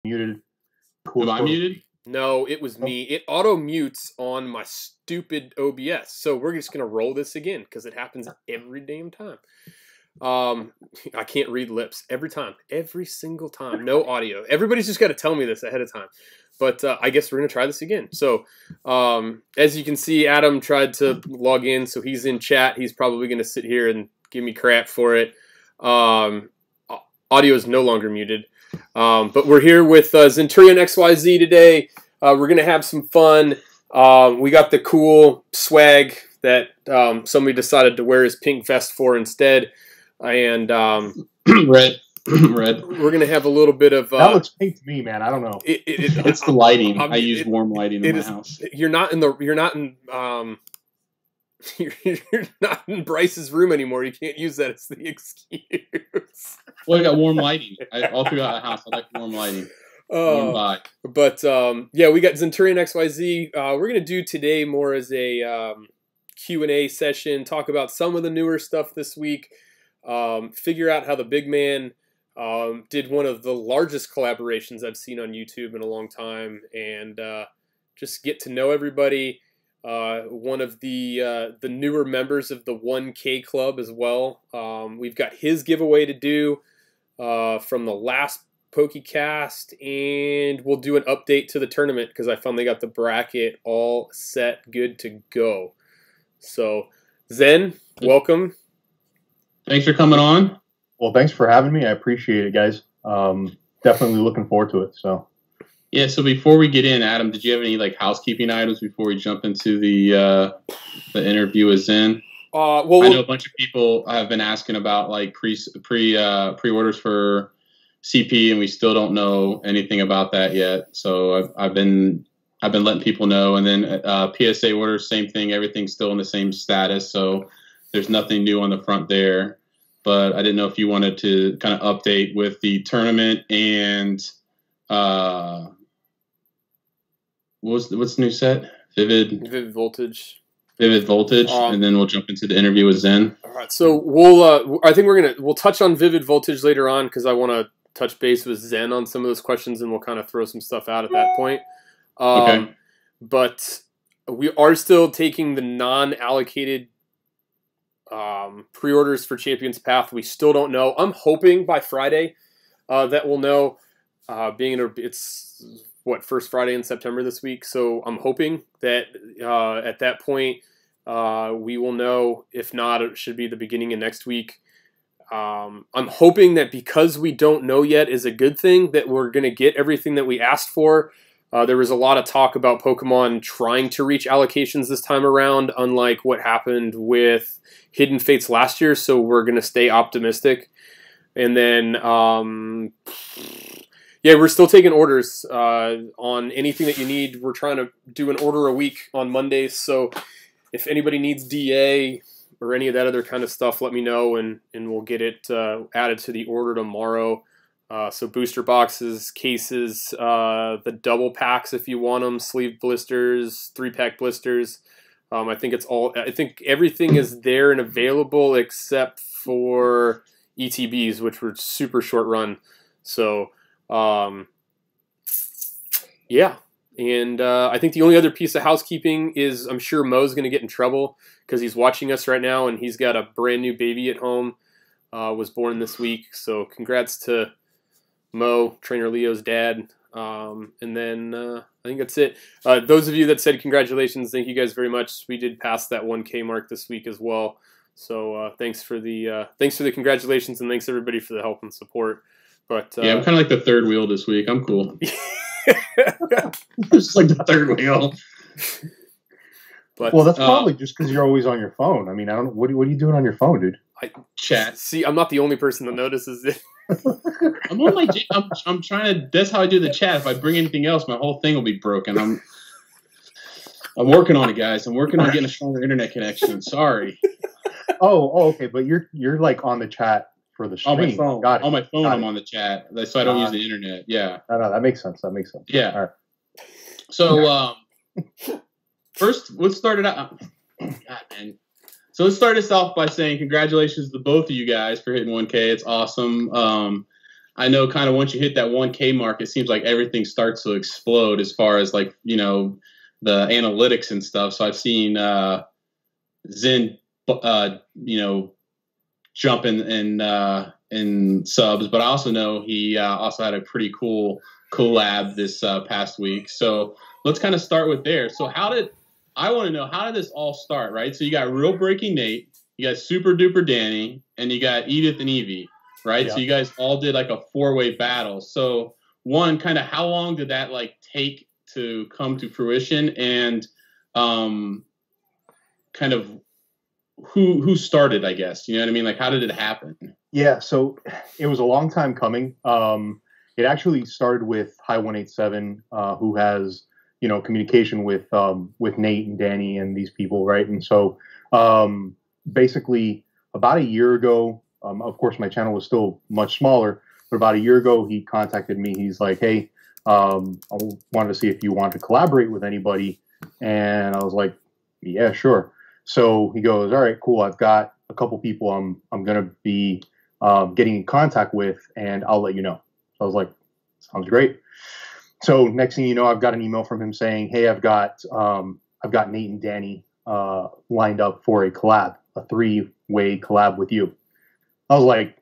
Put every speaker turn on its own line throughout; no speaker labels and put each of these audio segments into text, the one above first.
muted.
Cool. Am I muted?
No, it was me. It auto mutes on my stupid OBS. So we're just gonna roll this again because it happens every damn time. I can't read lips every single time. No audio. Everybody's just got to tell me this ahead of time. But I guess we're gonna try this again. So as you can see, Adam tried to log in, so he's in chat. He's probably gonna sit here and give me crap for it. Audio is no longer muted. But we're here with Centurion XYZ today. We're going to have some fun. We got the cool swag that somebody decided to wear his pink vest for instead. And
red.
We're going to have a little bit of...
that looks pink to me, man. I don't know.
It's the lighting. I use warm lighting in my house.
You're not in Bryce's room anymore. You can't use that as the excuse.
Well, I got warm lighting. All throughout the house, I like warm lighting. Warm vibe.
But yeah, we got Centurion XYZ. We're gonna do today more as a Q&A session. Talk about some of the newer stuff this week. Figure out how the big man did one of the largest collaborations I've seen on YouTube in a long time, and just get to know everybody. One of the newer members of the 1K Club as well. We've got his giveaway to do from the last PokéCast, and we'll do an update to the tournament because I finally got the bracket all set, good to go. So, Zen, welcome.
Thanks for coming on.
Well, thanks for having me. I appreciate it, guys. Definitely looking forward to it. So.
Yeah, so before we get in, Adam, did you have any housekeeping items before we jump into the interview with Zen?
Well,
I know a bunch of people have been asking about pre-orders for CP, and we still don't know anything about that yet. So I've been letting people know, and then PSA orders, same thing. Everything's still in the same status, so there's nothing new on the front there. But I didn't know if you wanted to kind of update with the tournament and. What's the new set?
Vivid Voltage.
Vivid Voltage, and then we'll jump into the interview with Zen.
All right, so we'll. I think we'll touch on Vivid Voltage later on because I want to touch base with Zen on some of those questions, and we'll kind of throw some stuff out at that point.
Okay.
But we are still taking the non-allocated pre-orders for Champions Path. We still don't know. I'm hoping by Friday that we'll know. It's first Friday in September this week, so I'm hoping that at that point we will know. If not, it should be the beginning of next week. I'm hoping that because we don't know yet is a good thing, that we're going to get everything that we asked for. There was a lot of talk about Pokemon trying to reach allocations this time around, unlike what happened with Hidden Fates last year, so we're going to stay optimistic. And then yeah, we're still taking orders on anything that you need. We're trying to do an order a week on Mondays. So if anybody needs DA or any of that other kind of stuff, let me know, and we'll get it added to the order tomorrow. So booster boxes, cases, the double packs if you want them, sleeve blisters, 3-pack blisters. I think everything is there and available except for ETBs, which were super short run. So... yeah, and I think the only other piece of housekeeping is I'm sure Mo's going to get in trouble because he's watching us right now and he's got a brand new baby at home, was born this week. So congrats to Mo, Trainer Leo's dad. And then I think that's it. Those of you that said congratulations, thank you guys very much. We did pass that 1K mark this week as well. So thanks for the congratulations, and thanks everybody for the help and support. But
yeah, I'm kind of like the third wheel this week. I'm cool. Just like the third wheel.
But,
well, that's probably just because you're always on your phone. I mean, I don't. What are you doing on your phone, dude?
Chat.
See, I'm not the only person that notices it.
I'm on my. I'm trying to. That's how I do the chat. If I bring anything else, my whole thing will be broken. I'm working on it, guys. I'm working on getting a stronger internet connection. Sorry.
Oh, okay. But you're like on the chat. For the stream.
On my phone. On my phone, I'm on the chat, so I don't use the internet. Yeah.
No, that makes sense.
Yeah.
All right.
So, first, let's start it out. God, man. So let's start this off by saying congratulations to both of you guys for hitting 1K. It's awesome. I know kind of once you hit that 1K mark, it seems like everything starts to explode as far as like, you know, the analytics and stuff. So I've seen Zen, you know, jump in subs, but I also know he also had a pretty cool collab this past week. So let's kind of start with there. So I want to know, how did this all start, right? So you got Real Breaking Nate, you got Super Duper Danny, and you got Edith and Evie, right? Yeah. So you guys all did like a 4-way battle. So one, kind of how long did that like take to come to fruition, and kind of who started, I guess, you know what I mean? Like, how did it happen?
Yeah, so it was a long time coming. It actually started with High187, who has, you know, communication with Nate and Danny and these people, right? And so basically about a year ago, of course my channel was still much smaller, but about a year ago he contacted me. He's like, hey, I wanted to see if you want to collaborate with anybody. And I was like, yeah, sure. So he goes, all right, cool. I've got a couple people I'm going to be getting in contact with, and I'll let you know. So I was like, sounds great. So next thing you know, I've got an email from him saying, hey, I've got Nate and Danny lined up for a collab, a 3-way collab with you. I was like,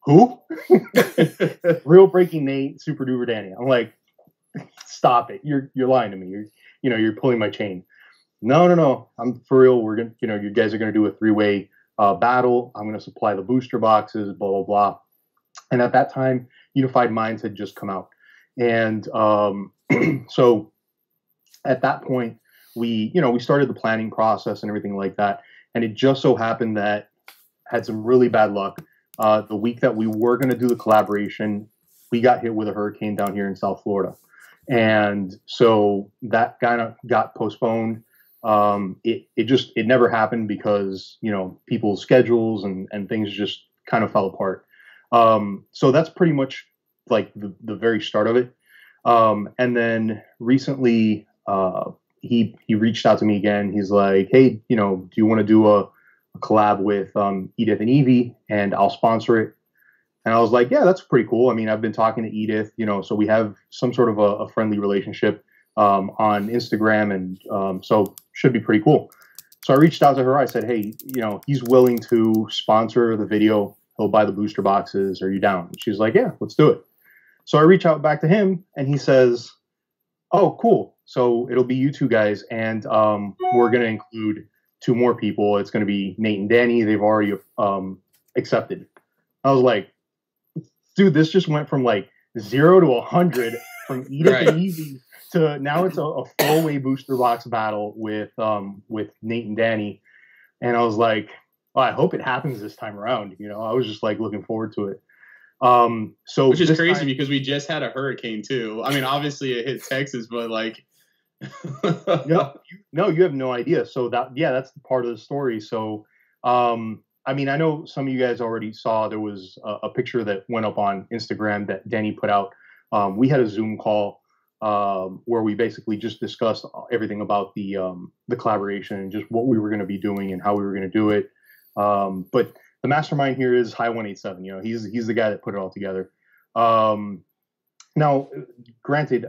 who? Real Breaking Nate, Super Duper Danny. I'm like, stop it. You're lying to me. You're pulling my chain. No. I'm for real. We're going to, you guys are going to do a 3-way battle. I'm going to supply the booster boxes, blah, blah, blah. And at that time, Unified Minds had just come out. And so at that point, we started the planning process and everything like that. And it just so happened that had some really bad luck. The week that we were going to do the collaboration, we got hit with a hurricane down here in South Florida. And so that kind of got postponed. It never happened because, people's schedules and things just kind of fell apart. So that's pretty much like the very start of it. And then recently, he reached out to me again. He's like, hey, do you want to do a collab with Edith and Evie, and I'll sponsor it? And I was like, yeah, that's pretty cool. I mean, I've been talking to Edith, so we have some sort of a friendly relationship on Instagram, and so should be pretty cool. So I reached out to her. I said, hey, he's willing to sponsor the video. He'll buy the booster boxes. Are you down? And she's like, yeah, let's do it. So I reach out back to him, and he says, oh, cool. So it'll be you two guys, and we're going to include 2 more people. It's going to be Nate and Danny. They've already accepted. I was like, dude, this just went from like 0 to 100 from Edith right. and Evie to now it's a 4-way booster box battle with Nate and Danny. And I was like, well, I hope it happens this time around. I was just like looking forward to it. So
which is crazy because we just had a hurricane too. I mean, obviously it hit Texas, but like,
no, you have no idea. So that's part of the story. So, I mean, I know some of you guys already saw there was a picture that went up on Instagram that Danny put out. We had a Zoom call where we basically just discussed everything about the collaboration and just what we were going to be doing and how we were going to do it. But the mastermind here is High187. He's the guy that put it all together. Now, granted,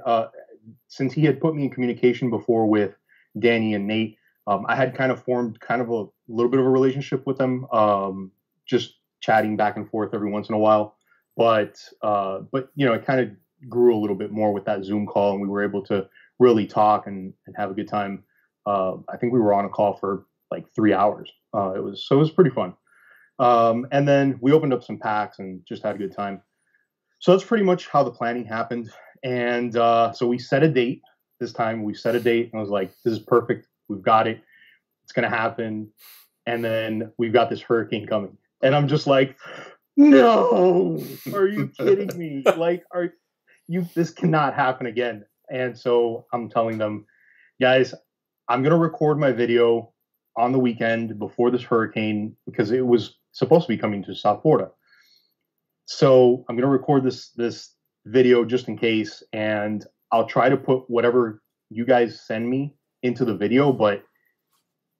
since he had put me in communication before with Danny and Nate, I had kind of formed kind of a little bit of a relationship with them, just chatting back and forth every once in a while. But it kind of grew a little bit more with that Zoom call, and we were able to really talk and have a good time. I think we were on a call for like 3 hours. It was pretty fun. And then we opened up some packs and just had a good time. So that's pretty much how the planning happened. And so we set a date this time. We set a date, and I was like, this is perfect. We've got it. It's going to happen. And then we've got this hurricane coming. And I'm just like, no, are you kidding me? Like, this cannot happen again. And so I'm telling them, guys, I'm going to record my video on the weekend before this hurricane because it was supposed to be coming to South Florida. So I'm going to record this video just in case, and I'll try to put whatever you guys send me into the video, but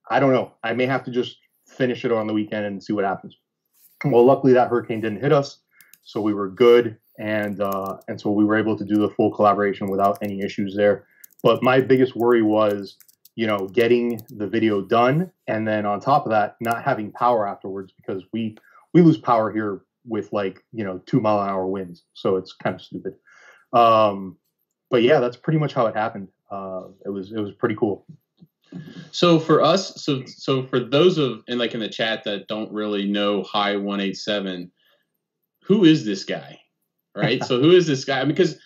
I don't know. I may have to just finish it on the weekend and see what happens. Well, luckily that hurricane didn't hit us. so we were good, and so we were able to do the full collaboration without any issues there. But my biggest worry was, you know, getting the video done, and then on top of that, not having power afterwards, because we lose power here with, like, you know, 2-mile-an-hour winds, so it's kind of stupid. But yeah, that's pretty much how it happened. It was pretty cool.
So for us, so for those in the chat that don't really know Hi187, who is this guy, right? So who is this guy? Because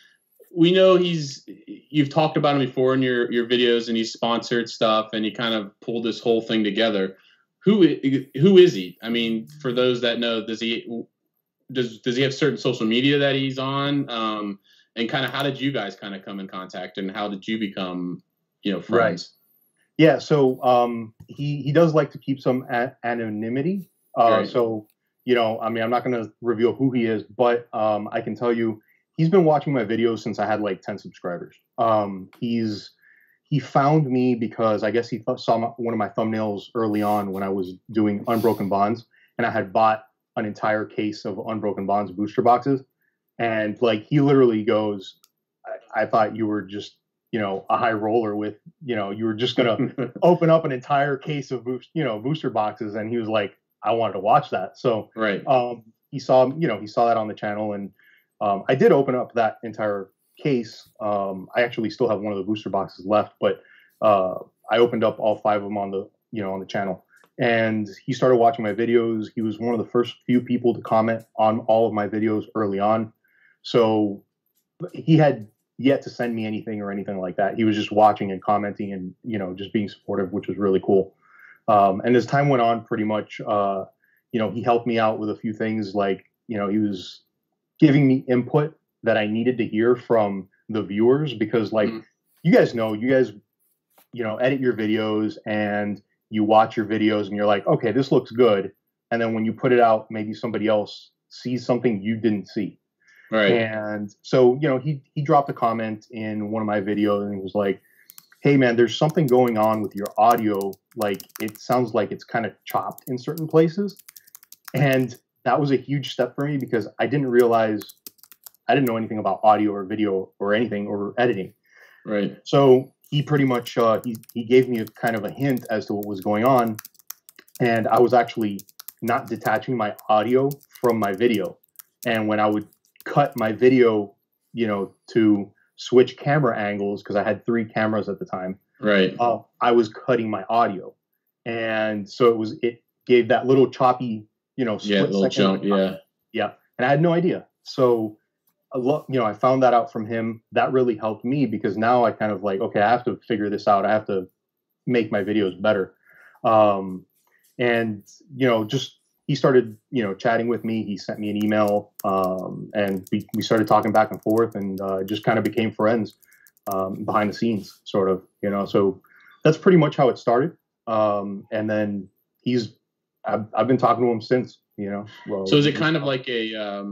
we know you've talked about him before in your videos, and he's sponsored stuff, and he kind of pulled this whole thing together. Who is he? I mean, for those that know, does he have certain social media that he's on? And kind of how did you guys kind of come in contact, and how did you become, you know, friends?
Right. Yeah, so he does like to keep some anonymity.
Right.
So, you know, I mean, I'm not going to reveal who he is, but I can tell you he's been watching my videos since I had like 10 subscribers. He found me because I guess he saw one of my thumbnails early on when I was doing Unbroken Bonds, and I had bought an entire case of Unbroken Bonds booster boxes. And like, he literally goes, I thought you were just, you know, a high roller with, you know, you were just going to open up an entire case of booster boxes. And he was like, I wanted to watch that. So
right.
he saw that on the channel, and I did open up that entire case. I actually still have one of the booster boxes left, but I opened up all 5 of them on the channel, and he started watching my videos. He was one of the first few people to comment on all of my videos early on. So he had yet to send me anything or anything like that. He was just watching and commenting and, you know, just being supportive, which was really cool. And as time went on, pretty much, you know, he helped me out with a few things. Like, you know, he was giving me input that I needed to hear from the viewers, because like, you guys, you know, edit your videos and you watch your videos and you're like, okay, this looks good. And then when you put it out, maybe somebody else sees something you didn't see.
Right.
And so, you know, he dropped a comment in one of my videos, and he was like, hey man, there's something going on with your audio. Like, it sounds like it's kind of chopped in certain places. And that was a huge step for me, because I didn't know anything about audio or video or anything or editing.
Right.
So he pretty much, he gave me a kind of a hint as to what was going on. And I was actually not detaching my audio from my video. And when I would cut my video, you know, to switch camera angles, because I had 3 cameras at the time.
Right.
I was cutting my audio. And so it gave that little choppy, you know, split
little jump. Yeah.
Yeah. And I had no idea. So, you know, I found that out from him. That really helped me, because now I kind of like, okay, I have to figure this out. I have to make my videos better. And, you know, just, he started, you know, chatting with me. He sent me an email, and we started talking back and forth, and just kind of became friends behind the scenes, sort of, you know. So that's pretty much how it started. And then I've been talking to him since, you know. Well,
so is it kind of like a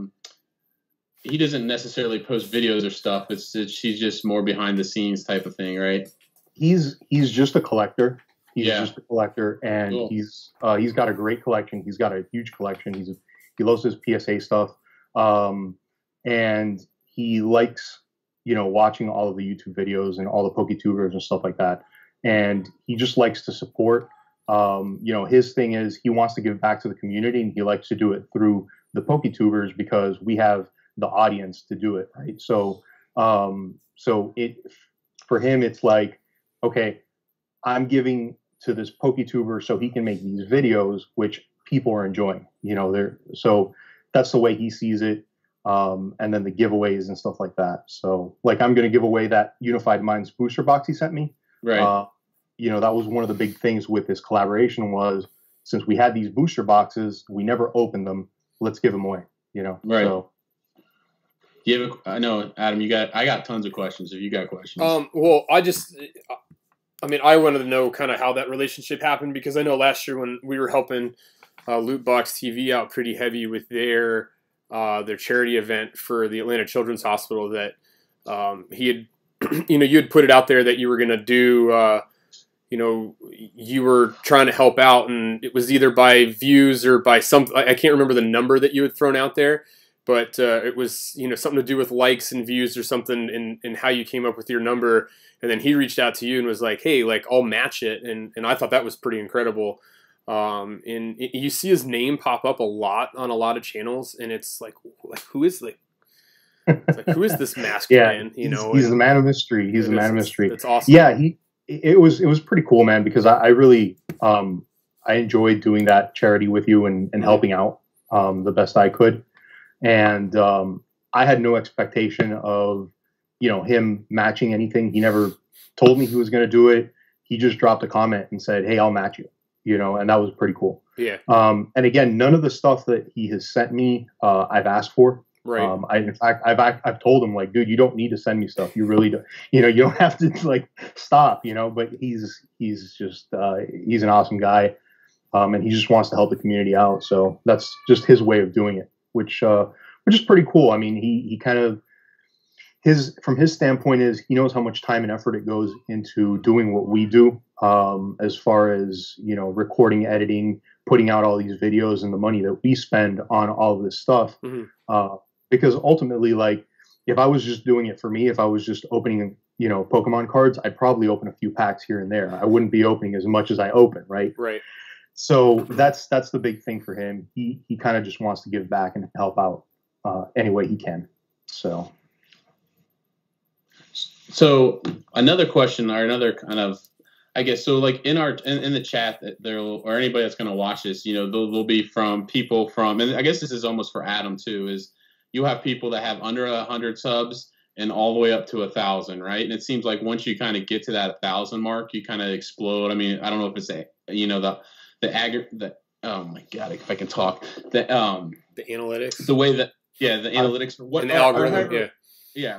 he doesn't necessarily post videos or stuff. He's just more behind the scenes type of thing, right?
He's just a collector. He's just a collector, and
cool.
he's got a great collection. He's got a huge collection. He loves his PSA stuff, and he likes, you know, watching all of the YouTube videos and all the PokéTubers and stuff like that. And he just likes to support. You know, his thing is he wants to give back to the community, and he likes to do it through the PokéTubers, because we have the audience to do it, right? So, for him, it's like, okay, I'm giving to this PokéTuber so he can make these videos, which people are enjoying, you know, so that's the way he sees it. And then the giveaways and stuff like that. So like, I'm going to give away that Unified Minds booster box he sent me.
Right.
You know, that was one of the big things with this collaboration was, since we had these booster boxes, we never opened them. Let's give them away, you know?
Right.
So,
I know, Adam, I got tons of questions if you got questions.
Well, I wanted to know kind of how that relationship happened, because I know last year when we were helping Lootbox TV out pretty heavy with their charity event for the Atlanta Children's Hospital, that he had, you know, you had put it out there that you were going to do, you know, you were trying to help out, and it was either by views or by some, I can't remember the number that you had thrown out there, but it was, you know, something to do with likes and views or something, and how you came up with your number. And then he reached out to you and was like, hey, like, I'll match it. And I thought that was pretty incredible. And you see his name pop up a lot on a lot of channels, and it's like who is who is this masked man? You know,
he's the man of mystery. He's the man of mystery.
It's awesome.
Yeah, it was pretty cool, man, because I really I enjoyed doing that charity with you and helping out the best I could. And I had no expectation of, you know, him matching anything. He never told me he was going to do it. He just dropped a comment and said, hey, I'll match you, you know, and that was pretty cool.
Yeah.
And again, none of the stuff that he has sent me, I've asked for.
Right.
In fact, I've told him, like, dude, you don't need to send me stuff. You really don't, you know, you don't have to, like, stop, you know, but he's just, he's an awesome guy. And he just wants to help the community out. So that's just his way of doing it, which is pretty cool. I mean, he kind of, from his standpoint is he knows how much time and effort it goes into doing what we do, as far as, you know, recording, editing, putting out all these videos, and the money that we spend on all of this stuff. Mm-hmm. Because ultimately, like, if I was just doing it for me, if I was just opening, you know, Pokemon cards, I'd probably open a few packs here and there. I wouldn't be opening as much as I open, right?
Right.
So that's the big thing for him. He kind of just wants to give back and help out any way he can.
So another question, or another kind of, I guess, so like in the chat that or anybody that's going to watch this, you know, they'll be from people from, and I guess this is almost for Adam too, is you have people that have under 100 subs and all the way up to 1,000, right? And it seems like once you kind of get to that 1,000 mark, you kind of explode. I mean, I don't know if it's oh my God, if I can talk, the
analytics,
the way that, yeah, the analytics,
what, the algorithm,
yeah.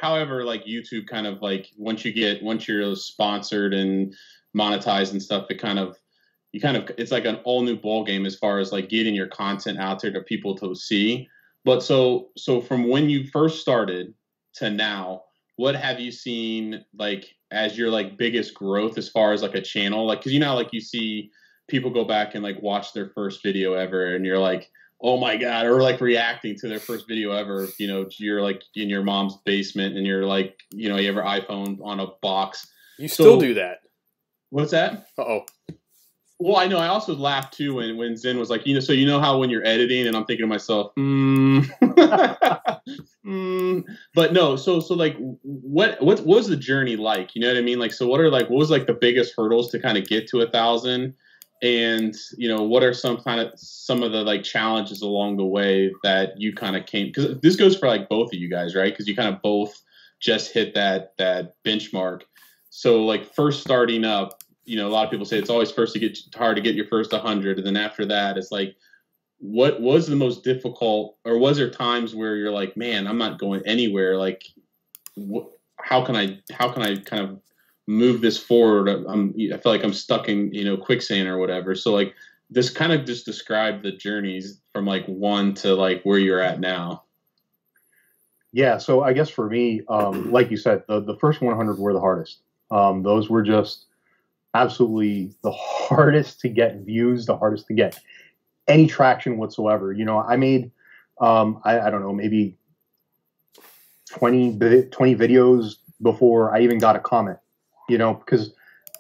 However, like YouTube kind of like once you're sponsored and monetized and stuff, it's like an all new ball game as far as like getting your content out there to people to see. But so from when you first started to now, what have you seen like as your like biggest growth as far as like a channel? Like, cause you know, like you see people go back and like watch their first video ever, and you're like, oh my God, or like reacting to their first video ever, you know, you're like in your mom's basement and you're like, you know, you have your iPhone on a box.
You still do that.
What's that?
Uh-oh.
Well, I know. I also laughed too when Zen was like, you know, so you know how when you're editing, and I'm thinking to myself, but no. So like, what was the journey like? You know what I mean? Like, so what was like the biggest hurdles to kind of get to 1,000? And, you know, what are some of the like challenges along the way that you kind of came, because this goes for like both of you guys, right? Because you kind of both just hit that benchmark. So like first starting up, you know, a lot of people say it's always hard to get your first 100. And then after that, it's like, what was the most difficult, or was there times where you're like, man, I'm not going anywhere. Like, how can I kind of move this forward? I feel like I'm stuck in, you know, quicksand or whatever. So like this kind of just describe the journeys from like 1 to like where you're at now.
Yeah. So I guess for me, like you said, the first 100 were the hardest. Those were just absolutely the hardest to get views, the hardest to get any traction whatsoever. You know, I made, I don't know, maybe 20 videos before I even got a comment. You know, because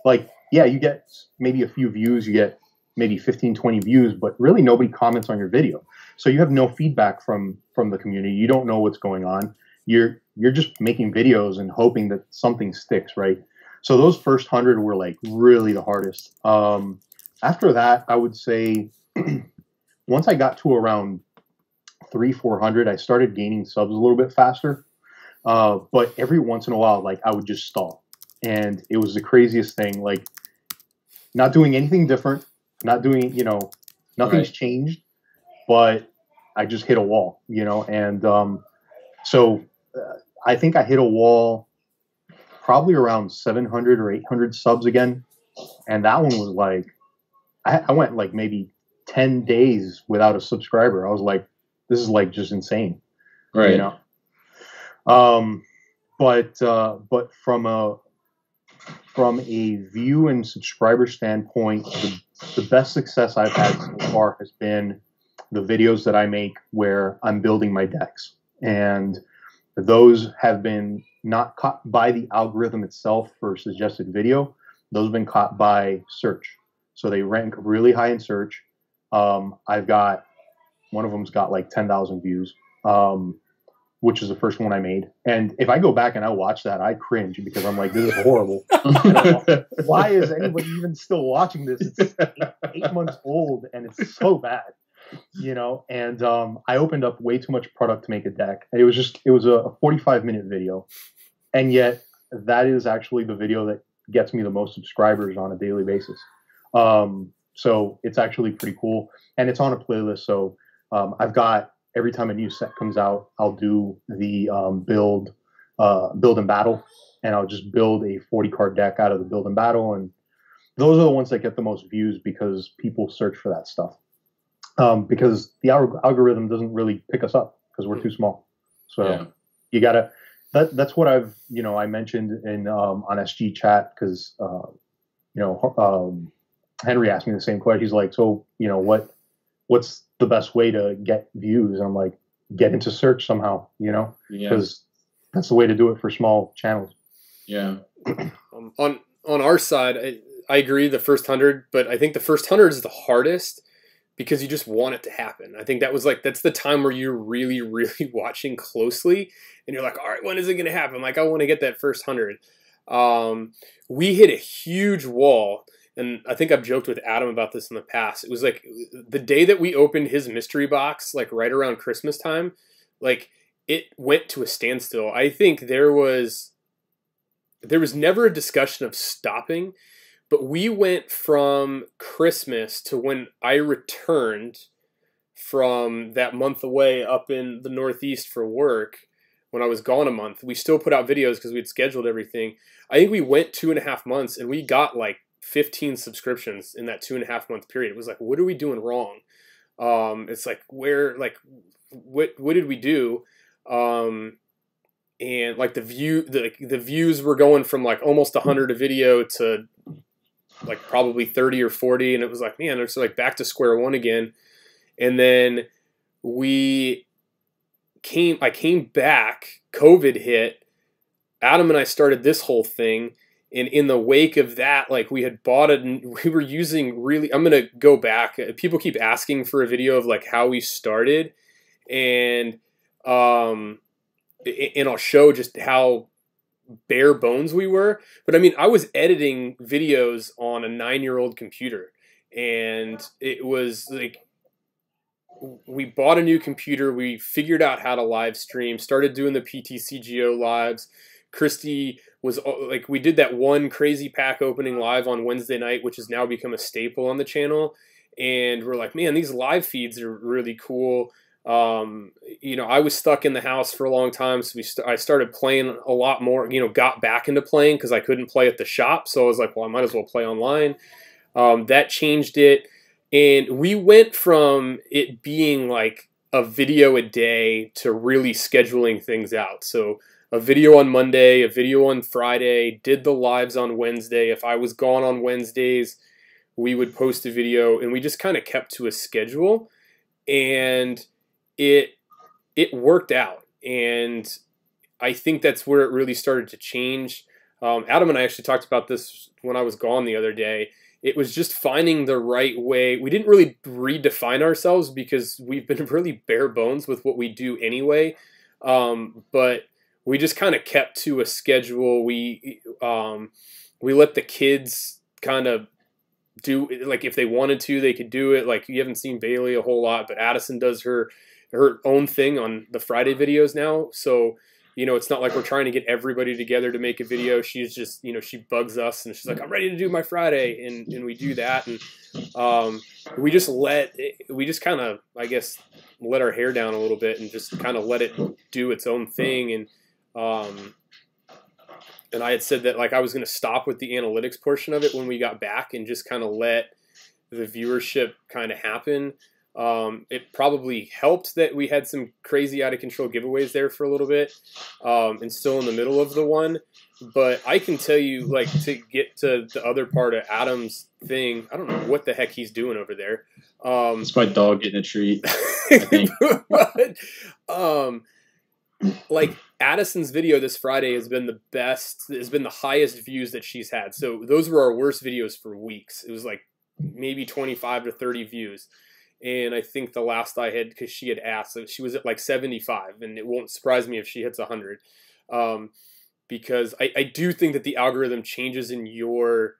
like, yeah, you get maybe a few views, you get maybe 15, 20 views, but really nobody comments on your video. So you have no feedback from the community. You don't know what's going on. You're just making videos and hoping that something sticks, right? So those first 100 were like really the hardest. After that, I would say once I got to around 300-400, I started gaining subs a little bit faster. But every once in a while, like I would just stall. And it was the craziest thing, like not doing anything different, not doing, you know, nothing's changed, but I just hit a wall, you know? And so I think I hit a wall probably around 700 or 800 subs again. And that one was like, I went like maybe 10 days without a subscriber. I was like, this is like just insane,
right?
You know? But from a view and subscriber standpoint, the best success I've had so far has been the videos that I make where I'm building my decks. And those have been not caught by the algorithm itself for suggested video. Those have been caught by search. So they rank really high in search. I've got, one of them's got like 10,000 views, which is the first one I made. And if I go back and I watch that, I cringe because I'm like, this is horrible. Why is anybody even still watching this? It's 8 months old and it's so bad, you know? And I opened up way too much product to make a deck. It was a 45-minute video. And yet that is actually the video that gets me the most subscribers on a daily basis. So it's actually pretty cool. And it's on a playlist. So I've got, every time a new set comes out, I'll do the build and battle, and I'll just build a 40-card deck out of the build and battle, and those are the ones that get the most views because people search for that stuff. Because the algorithm doesn't really pick us up because we're too small. So yeah. You gotta. That's what I've I mentioned in on SG chat because Henry asked me the same question. He's like, so what's the best way to get views? And I'm like, get into search somehow, because that's the way to do it for small channels.
Yeah.
On our side, I agree the first 100, but I think the first 100 is the hardest because you just want it to happen. I think that's the time where you're really, really watching closely and you're like, all right, when is it going to happen? Like, I want to get that first 100. We hit a huge wall. And I think I've joked with Adam about this in the past. It was like the day that we opened his mystery box, like right around Christmas time, like it went to a standstill. I think there was never a discussion of stopping, but we went from Christmas to when I returned from that month away up in the Northeast for work. When I was gone a month, we still put out videos because we had scheduled everything. I think we went 2.5 months and we got like 15 subscriptions in that 2.5 month period. It was like, what are we doing wrong? It's like, what did we do? And like the views were going from like almost 100 a video to like probably 30 or 40. And it was like, man, it's like back to square one again. And then I came back, COVID hit, Adam and I started this whole thing. And in the wake of that, like we had bought it and we were using I'm going to go back. People keep asking for a video of like how we started. And I'll show just how bare bones we were. But I mean, I was editing videos on a 9-year-old computer. And it was like, we bought a new computer. We figured out how to live stream, started doing the PTCGO lives. Christy was like, we did that one crazy pack opening live on Wednesday night, which has now become a staple on the channel. And we're like, man, these live feeds are really cool. I was stuck in the house for a long time. So I started playing a lot more, got back into playing because I couldn't play at the shop. So I was like, well, I might as well play online. That changed it. And we went from it being like a video a day to really scheduling things out. So a video on Monday, a video on Friday, did the lives on Wednesday. If I was gone on Wednesdays, we would post a video, and we just kind of kept to a schedule, and it worked out. And I think that's where it really started to change. Adam and I actually talked about this when I was gone the other day. It was just finding the right way. We didn't really redefine ourselves because we've been really bare bones with what we do anyway. But we just kind of kept to a schedule. We let the kids kind of do, like, if they wanted to, they could do it. Like, you haven't seen Bailey a whole lot, but Addison does her own thing on the Friday videos now. So, it's not like we're trying to get everybody together to make a video. She's just, she bugs us and she's like, I'm ready to do my Friday. And we do that. And we just kind of, I guess, let our hair down a little bit and just kind of let it do its own thing. And I had said that, like, I was going to stop with the analytics portion of it when we got back and just kind of let the viewership kind of happen. It probably helped that we had some crazy out of control giveaways there for a little bit, and still in the middle of the one, But I can tell you, like, to get to the other part of Adam's thing, I don't know what the heck he's doing over there.
It's my dog getting a treat, I think.
But, like, Addison's video this Friday has been the best, has been the highest views that she's had. So those were our worst videos for weeks. It was like maybe 25 to 30 views. And I think the last I had, because she had asked, so she was at like 75, and it won't surprise me if she hits 100. Because I do think that the algorithm changes in your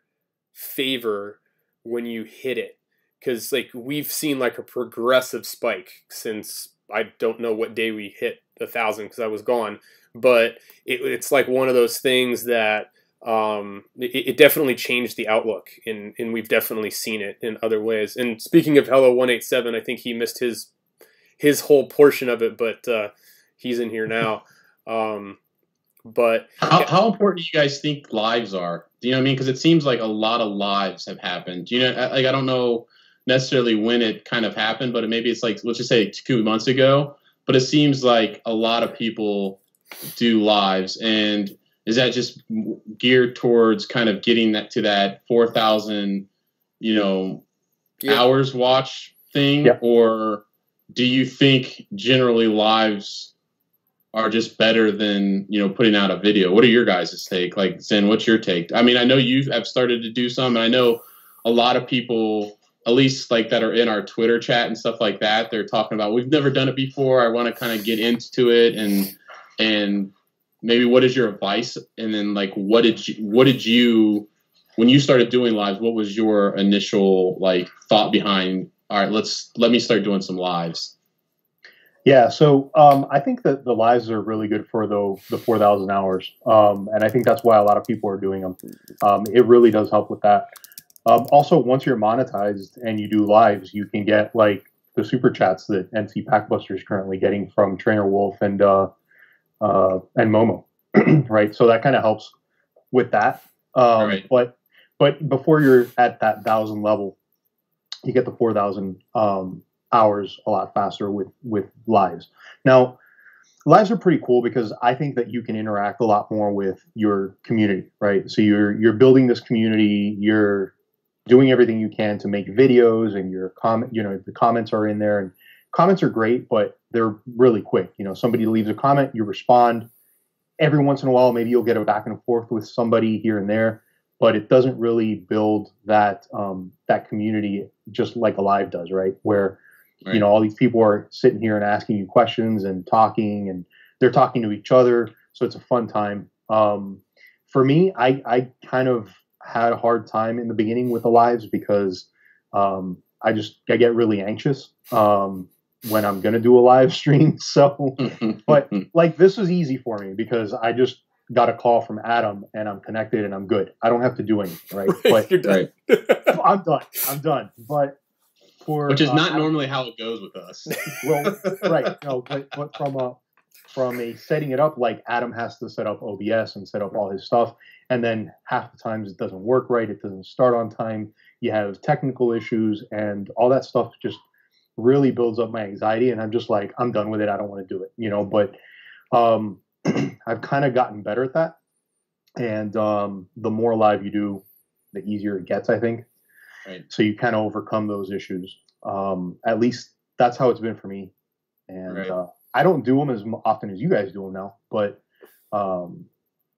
favor when you hit it. Because like we've seen like a progressive spike since I don't know what day we hit 1,000 because I was gone. But it's like one of those things that it definitely changed the outlook, and we've definitely seen it in other ways. And speaking of Hello 187, I think he missed his whole portion of it, but he's in here now. But
how important do you guys think lives are? Do you know what I mean? Because it seems like a lot of lives have happened. Do you know? Like I don't know necessarily when it kind of happened, but maybe it's like, let's just say 2 months ago. But it seems like a lot of people do lives, and is that just geared towards kind of getting that to that 4,000, hours watch thing, or do you think generally lives are just better than putting out a video? What are your guys' take? Like, Zen, what's your take? I mean, I know you have started to do some, and I know a lot of people, at least like that are in our Twitter chat and stuff like that, they're talking about, we've never done it before. I want to kind of get into it, and maybe what is your advice? And then like, what did you, when you started doing lives, what was your initial like thought behind, all right, let me start doing some lives?
Yeah, so I think that the lives are really good for the 4,000 hours, and I think that's why a lot of people are doing them. It really does help with that. Also, once you're monetized and you do lives, you can get like the super chats that NC PAckBuster is currently getting from Trainer Wolf and Momo, right? So that kind of helps with that.
Right.
But before you're at that 1,000 level, you get the 4,000 hours a lot faster with lives. Now, lives are pretty cool because I think that you can interact a lot more with your community, right? So you're building this community, you're doing everything you can to make videos, and your the comments are in there, and comments are great, but they're really quick. Somebody leaves a comment, you respond. Every once in a while, maybe you'll get a back and forth with somebody here and there, but it doesn't really build that that community just like a live does, right? Where all these people are sitting here and asking you questions and talking, and they're talking to each other, so it's a fun time. For me, I kind of had a hard time in the beginning with the lives because I get really anxious when I'm gonna do a live stream. So, but like this was easy for me because I just got a call from Adam and I'm connected and I'm good. I don't have to do anything, right? But
you're done.
I'm done. But
which is not normally how it goes with us.
Well, right. No, but from a setting it up, like Adam has to set up OBS and set up all his stuff. And then half the times it doesn't work right. It doesn't start on time. You have technical issues, and all that stuff just really builds up my anxiety. And I'm just like, I'm done with it. I don't want to do it, but I've kind of gotten better at that. And the more live you do, the easier it gets, I think.
Right.
So you kind of overcome those issues. At least that's how it's been for me. And I don't do them as often as you guys do them now, but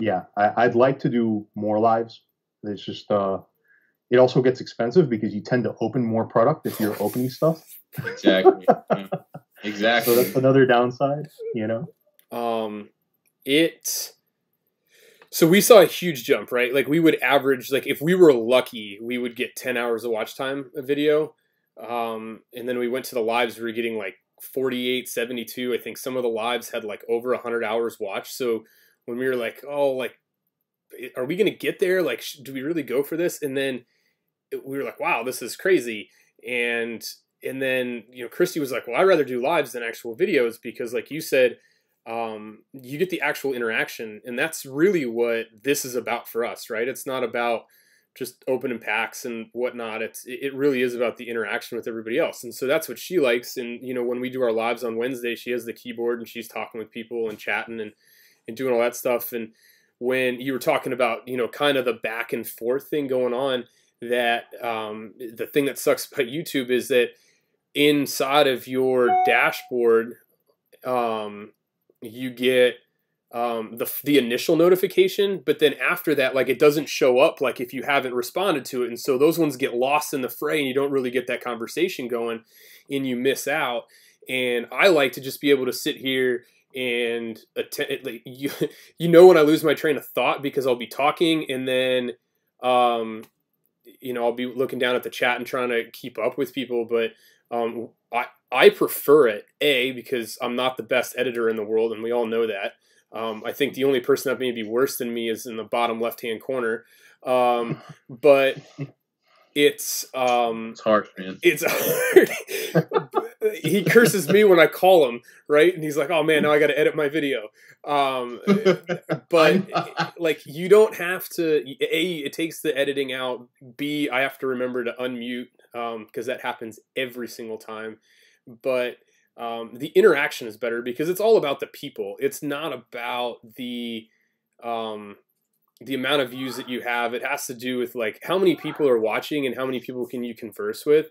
yeah, I'd like to do more lives. It's just it also gets expensive because you tend to open more product if you're opening stuff.
Exactly. Yeah. Exactly.
So that's another downside,
So we saw a huge jump, right? Like we would average, like if we were lucky, we would get 10 hours of watch time a video. And then we went to the lives, we were getting like 48, 72. I think some of the lives had like over 100 hours watched. So when we were like, oh, like, are we going to get there? Like, do we really go for this? And then we were like, wow, this is crazy. And then, Christy was like, well, I'd rather do lives than actual videos because like you said, you get the actual interaction, and that's really what this is about for us, right? It's not about just opening packs and whatnot. It really is about the interaction with everybody else. And so that's what she likes. And, when we do our lives on Wednesday, she has the keyboard and she's talking with people and chatting and doing all that stuff. And when you were talking about, you know, kind of the back and forth thing going on, that the thing that sucks about YouTube is that inside of your dashboard, you get the initial notification, but then after that, like, it doesn't show up, like, if you haven't responded to it. And so those ones get lost in the fray and you don't really get that conversation going and you miss out. And I like to just be able to sit here and attend, like, you know, when I lose my train of thought because I'll be talking and then, you know, I'll be looking down at the chat and trying to keep up with people. But I prefer it, because I'm not the best editor in the world, and we all know that. I think the only person that may be worse than me is in the bottom left-hand corner. But it's
harsh, man.
It's hard. He curses me when I call him, right? And he's like, "Oh man, now I got to edit my video." But like, you don't have to. A, it takes the editing out. B, I have to remember to unmute because that happens every single time. But the interaction is better because it's all about the people. It's not about the amount of views that you have. It has to do with, like, how many people are watching and how many people can you converse with.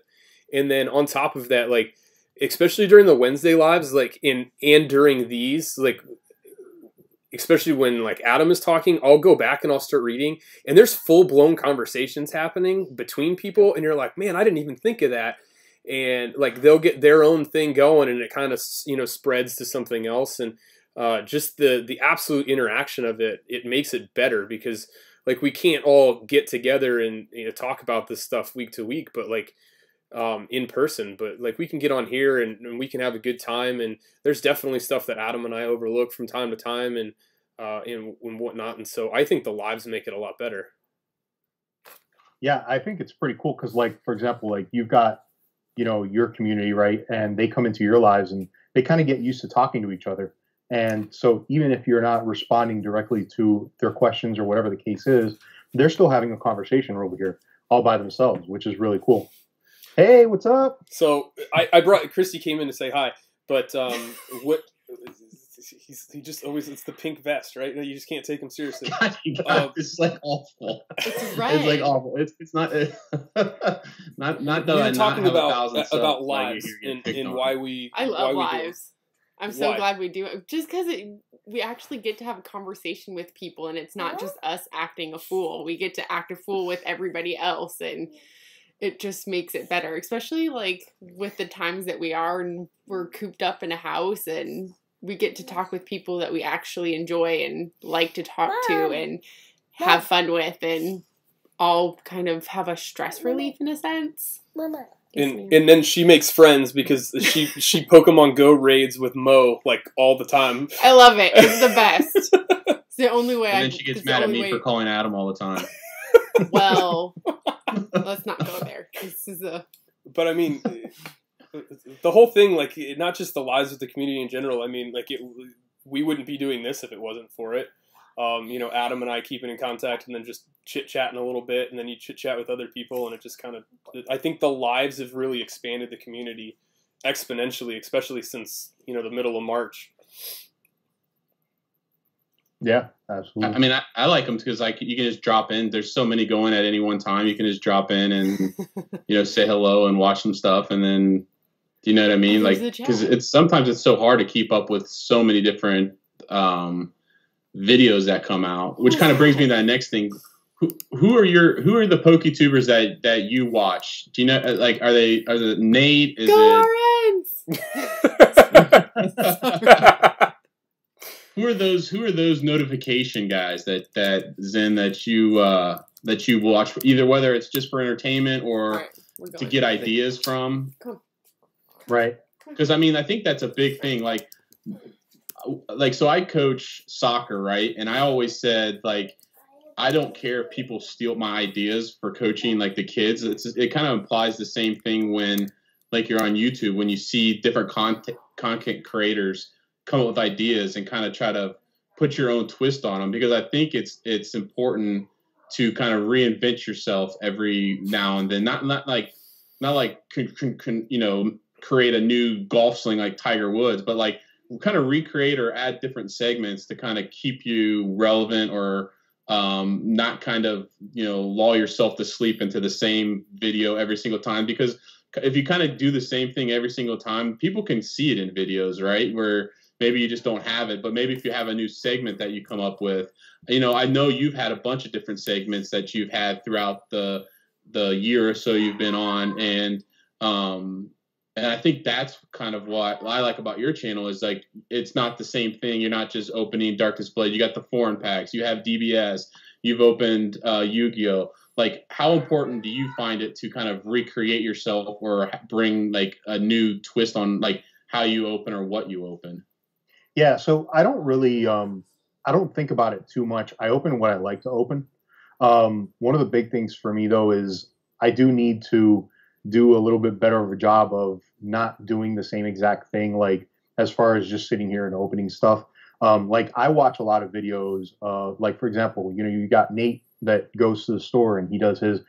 And then on top of that, like, especially during the Wednesday lives, like, and during these, like, especially when, like, Adam is talking, I'll go back and I'll start reading, and there's full-blown conversations happening between people, and you're like, man, I didn't even think of that. And, like, they'll get their own thing going, and it kind of, you know, spreads to something else. And just the absolute interaction of it, it makes it better because, like, we can't all get together and, you know, talk about this stuff week to week, but, like, in person. But, like, we can get on here and we can have a good time. And there's definitely stuff that Adam and I overlook from time to time and whatnot. And so I think the lives make it a lot better.
Yeah, I think it's pretty cool because, like, for example, like, you've got, you know, your community, right? And they come into your lives and they kind of get used to talking to each other. And so even if you're not responding directly to their questions or whatever the case is, they're still having a conversation over here all by themselves, which is really cool. Hey, what's up?
So I brought, Christy came in to say hi, but what he just always, it's the pink vest, right? You just can't take him seriously.
God, this is like awful.
It's right.
It's like awful. It's not not
we were talking
about
lives and why we.
I love
why
lives. I'm so glad we do it, just because we actually get to have a conversation with people, and it's not just us acting a fool. We get to act a fool with everybody else, and it just makes it better, especially, like, with the times that we are and we're cooped up in a house, and we get to talk with people that we actually enjoy and like to talk to and have fun with, and all kind of have a stress relief in a sense.
Mama.
And then she makes friends because she Pokemon Go raids with Mo, like, all the time.
I love it. It's the best. It's the only way.
And then she gets mad at me for calling Adam all the time.
Well, let's not go there. This is a.
But I mean, the whole thing, like, not just the lives of the community in general. I mean, like, we wouldn't be doing this if it wasn't for it. You know, Adam and I keeping in contact and then just chit-chatting a little bit, and then you chit-chat with other people, and it just kind of, I think the lives have really expanded the community exponentially, especially since, you know, the middle of March.
Yeah, absolutely.
I mean, I like them because, like, you can just drop in. There's so many going at any one time. You can just drop in and, you know, say hello and watch some stuff, and then, do you know what I mean? Like, because sometimes it's so hard to keep up with so many different videos that come out, which kind of brings me to that next thing. Who are the PokéTubers that you watch? Do you know, like, are they Nate? Is
it?
Who are those notification guys that Zen that you watch, either whether it's just for entertainment or to get ideas from?
Cool.
Right.
Because I mean, I think that's a big thing. Like, so I coach soccer, right? And I always said, like, I don't care if people steal my ideas for coaching, like, the kids. It kind of implies the same thing when, like, you're on YouTube, when you see different content creators come up with ideas and kind of try to put your own twist on them, because I think it's important to kind of reinvent yourself every now and then. Not like you know, create a new golf swing like Tiger Woods, but, like, kind of recreate or add different segments to kind of keep you relevant, or not kind of, lull yourself to sleep into the same video every single time. Because if you kind of do the same thing every single time, people can see it in videos, right? Where maybe you just don't have it, but maybe if you have a new segment that you come up with, I know you've had a bunch of different segments that you've had throughout the year or so you've been on. And I think that's kind of what I like about your channel is like, it's not the same thing. You're not just opening Darkest Blade. You got the foreign packs. You have DBS. You've opened Yu-Gi-Oh! Like, how important do you find it to kind of recreate yourself or bring like a new twist on like how you open or what you open?
Yeah, so I don't really, I don't think about it too much. I open what I like to open. One of the big things for me though is I do need to do a little bit better of a job of not doing the same exact thing, like as far as just sitting here and opening stuff. Like I watch a lot of videos, like for example, you got Nate that goes to the store and he does his,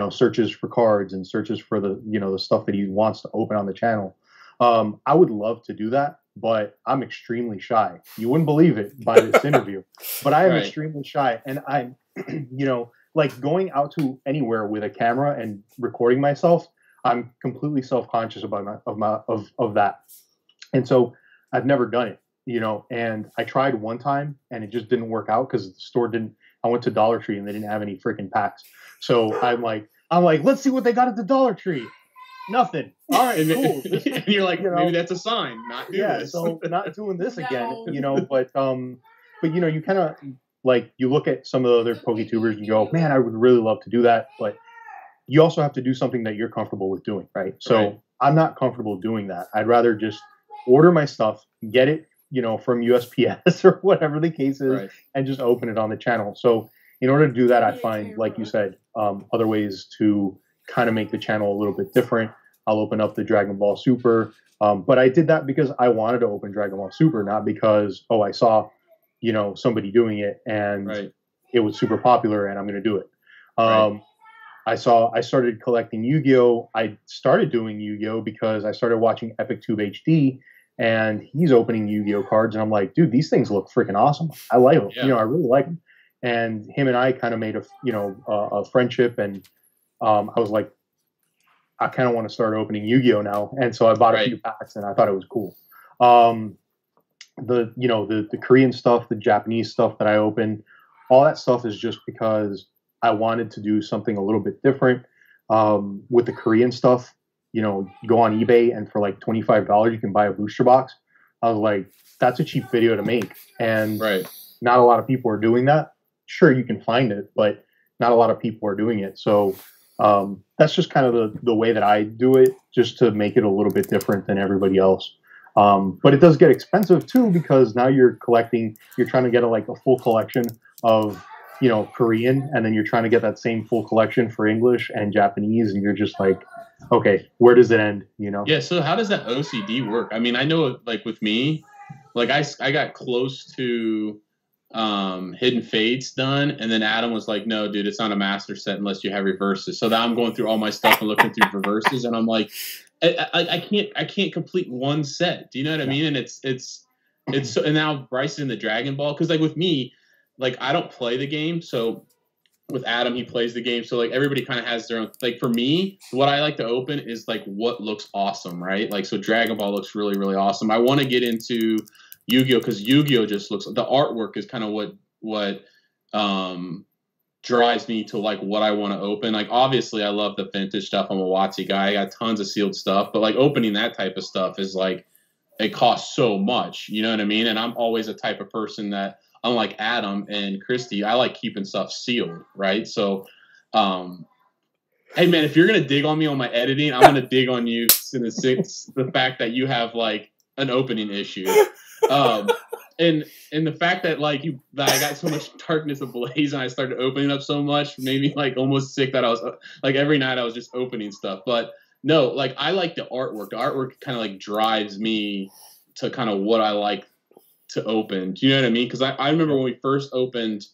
searches for cards and searches for the, the stuff that he wants to open on the channel. I would love to do that, but I'm extremely shy. You wouldn't believe it by this interview, but I am extremely shy. And I'm, like going out to anywhere with a camera and recording myself, I'm completely self-conscious about of that. And so I've never done it, and I tried one time and it just didn't work out because the store didn't, I went to Dollar Tree and they didn't have any freaking packs. So I'm like, let's see what they got at the Dollar Tree. Nothing. All right, cool.
And you're like, maybe that's a sign. Not do this.
So not doing this again, but you kind of like, you look at some of the other PokéTubers and you go, man, I would really love to do that. But you also have to do something that you're comfortable with doing, right? So I'm not comfortable doing that. I'd rather just order my stuff, get it, from USPS or whatever the case is, and just open it on the channel. So in order to do that, I find, like you said, other ways to kind of make the channel a little bit different. I'll open up the Dragon Ball Super, but I did that because I wanted to open Dragon Ball Super, not because, I saw, somebody doing it and it was super popular and I'm going to do it. I started collecting Yu-Gi-Oh! I started doing Yu-Gi-Oh! Because I started watching EpicTube HD and he's opening Yu-Gi-Oh! Cards and I'm like, dude, these things look freaking awesome. I like them. I really like them. And him and I kind of made a friendship, and I was like, I kind of want to start opening Yu-Gi-Oh! Now. And so I bought a few packs and I thought it was cool. The Korean stuff, the Japanese stuff that I opened, all that stuff is just because I wanted to do something a little bit different. With the Korean stuff, you go on eBay and for like $25, you can buy a booster box. I was like, that's a cheap video to make. And not a lot of people are doing that. Sure, you can find it, but not a lot of people are doing it. So that's just kind of the way that I do it, just to make it a little bit different than everybody else. But it does get expensive too, because now you're trying to get a full collection of, Korean, and then you're trying to get that same full collection for English and Japanese, and you're just like, okay, where does it end?
Yeah. So how does that OCD work? I mean, I know like with me, like I got close to Hidden Fates done, and then Adam was like, no, dude, it's not a master set unless you have reverses. So now I'm going through all my stuff and looking through reverses, and I'm like, I can't complete one set. Do you know what I mean? And it's so, and now Bryce in the Dragon Ball, because like with me, like I don't play the game, so with Adam, he plays the game, so like everybody kind of has their own. Like for me, what I like to open is like what looks awesome, right? Like so Dragon Ball looks really, really awesome. I want to get into Yu-Gi-Oh! Because Yu-Gi-Oh! Just looks, the artwork is kind of what drives me to like what I want to open. Like obviously I love the vintage stuff. I'm a WotC guy. I got tons of sealed stuff, but like opening that type of stuff is like, it costs so much, you know what I mean? And I'm always a type of person that, unlike Adam and Christy, I like keeping stuff sealed, right? So, hey man, if you're gonna dig on me on my editing, I'm gonna dig on you in the fact that you have like an opening issue, and the fact that like that I got so much Darkness Ablaze and I started opening up so much made me like almost sick that I was like every night I was just opening stuff. But no, like I like the artwork. The artwork kind of like drives me to kind of what I like to open. Do you know what I mean? Because I remember when we first opened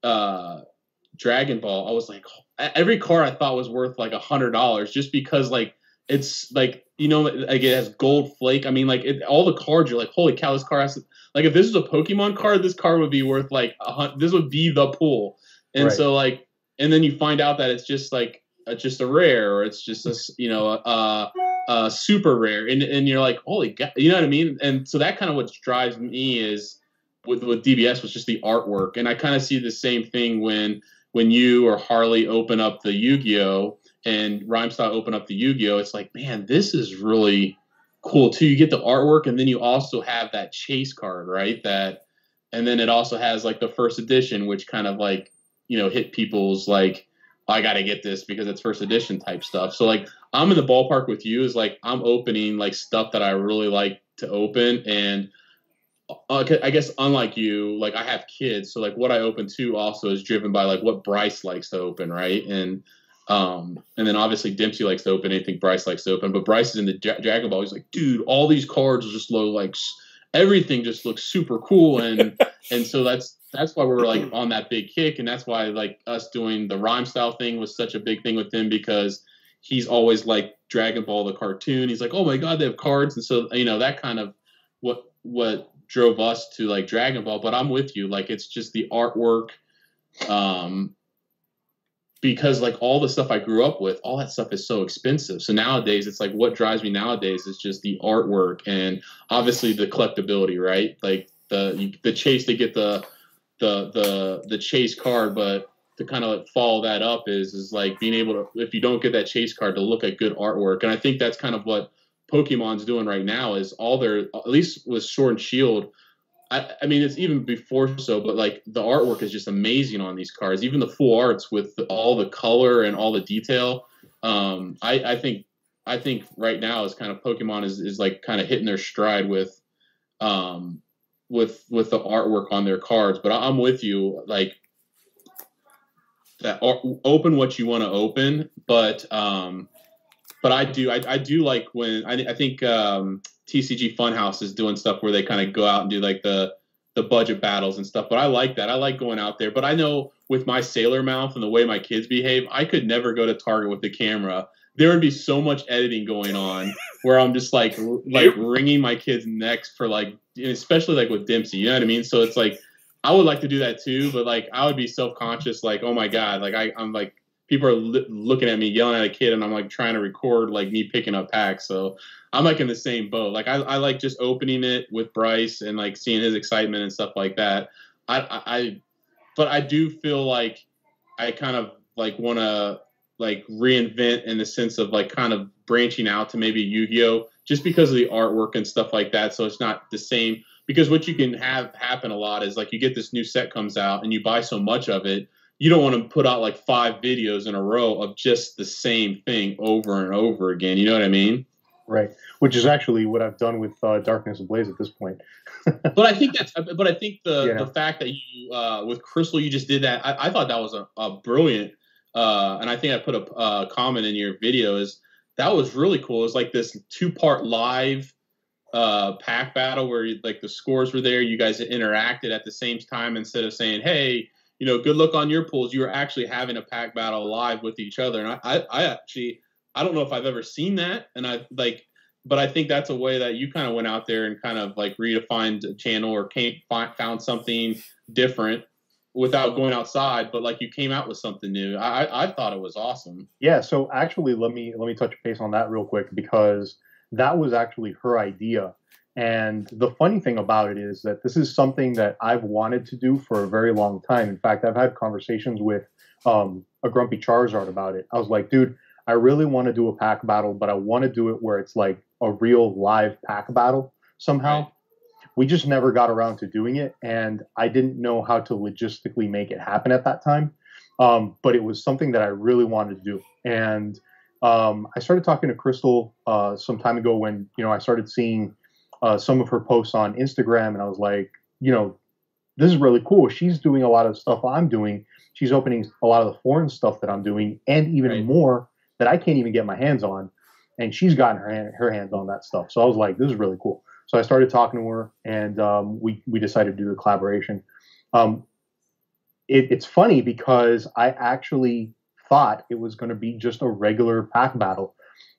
Dragon Ball, I was like, every card I thought was worth like $100 just because like it's like, you know, like it has gold flake. I mean, like all the cards, you're like, holy cow, this card has to, like, if this was a Pokemon card, this card would be worth like this would be the pool. And
Right.
so like, and then you find out that it's just like just a rare, or it's just a, you know, a super rare, and you're like, holy god, you know what I mean? And so that kind of what drives me is with DBS was just the artwork, and I kind of see the same thing when you or Harley open up the Yu-Gi-Oh and Rhymestyle open up the Yu-Gi-Oh. It's like, man, this is really cool too. You get the artwork, and then you also have that chase card, right? That, and then it also has like the first edition, which kind of like, you know, hit people's like, I got to get this because it's first edition type stuff. So like, I'm in the ballpark with you, is like, I'm opening like stuff that I really like to open. And I guess unlike you, like I have kids. So like what I open too also is driven by like what Bryce likes to open. Right. And then obviously Dempsey likes to open anything Bryce likes to open, but Bryce is in the Dragon Ball. He's like, dude, all these cards just look like everything just looks super cool. And, and so that's why we're like on that big kick. And that's why like us doing the Rhymestyle thing was such a big thing with him, because he's always like Dragon Ball, the cartoon. He's like, oh my God, they have cards. And so, you know, that kind of what drove us to like Dragon Ball. But I'm with you. Like, it's just the artwork. Because like all the stuff I grew up with, all that stuff is so expensive. So nowadays it's like, what drives me nowadays is just the artwork and obviously the collectability, right? Like the chase to get the chase card, but to kind of like follow that up is like being able to, if you don't get that chase card, to look at good artwork. And I think that's kind of what Pokemon's doing right now, is all their, at least with Sword and Shield, I mean, it's even before so, but like the artwork is just amazing on these cards. Even the full arts with all the color and all the detail. I think right now is kind of Pokemon is like kind of hitting their stride with the artwork on their cards. But I'm with you, like that. Open what you want to open, but I do like when I think TCG Funhouse is doing stuff where they kind of go out and do like the budget battles and stuff. But I like that. I like going out there. But I know with my sailor mouth and the way my kids behave, I could never go to Target with the camera. There would be so much editing going on where I'm just like wringing my kids' necks for like, especially like with Dempsey, you know what I mean? So it's like, I would like to do that too, but like I would be self-conscious, like, oh my God, like I'm like, people are looking at me yelling at a kid, and I'm like trying to record like me picking up packs. So I'm like in the same boat. Like I like just opening it with Bryce and like seeing his excitement and stuff like that. But I do feel like I kind of like want to like reinvent in the sense of like kind of branching out to maybe Yu-Gi-Oh, just because of the artwork and stuff like that. So it's not the same, because what you can have happen a lot is like you get this new set comes out and you buy so much of it, you don't want to put out like 5 videos in a row of just the same thing over and over again. You know what I mean?
Right. Which is actually what I've done with Darkness Ablaze at this point.
But I think the fact that you, with Crystal, you just did that. I thought that was a brilliant, and I think I put a comment in your video, is that was really cool. It was like this 2-part live pack battle where like the scores were there. You guys interacted at the same time instead of saying, hey, you know, good luck on your pools. You were actually having a pack battle live with each other. And I don't know if I've ever seen that. And but I think that's a way that you kind of went out there and kind of like redefined a channel or found something different without going outside, but like you came out with something new. I thought it was awesome.
Yeah. So actually, let me touch base on that real quick, because that was actually her idea. And the funny thing about it is that this is something that I've wanted to do for a very long time. In fact, I've had conversations with a Grumpy Charizard about it. I was like, dude, I really want to do a pack battle, but I want to do it where it's like a real live pack battle somehow. Right. We just never got around to doing it, and I didn't know how to logistically make it happen at that time. But it was something that I really wanted to do. And I started talking to Crystal some time ago when, you know, I started seeing some of her posts on Instagram, and I was like, you know, this is really cool. She's doing a lot of stuff I'm doing. She's opening a lot of the foreign stuff that I'm doing, and even more that I can't even get my hands on. And she's gotten her hands on that stuff. So I was like, this is really cool. So I started talking to her, and we decided to do the collaboration. It's funny because I actually thought it was going to be just a regular pack battle.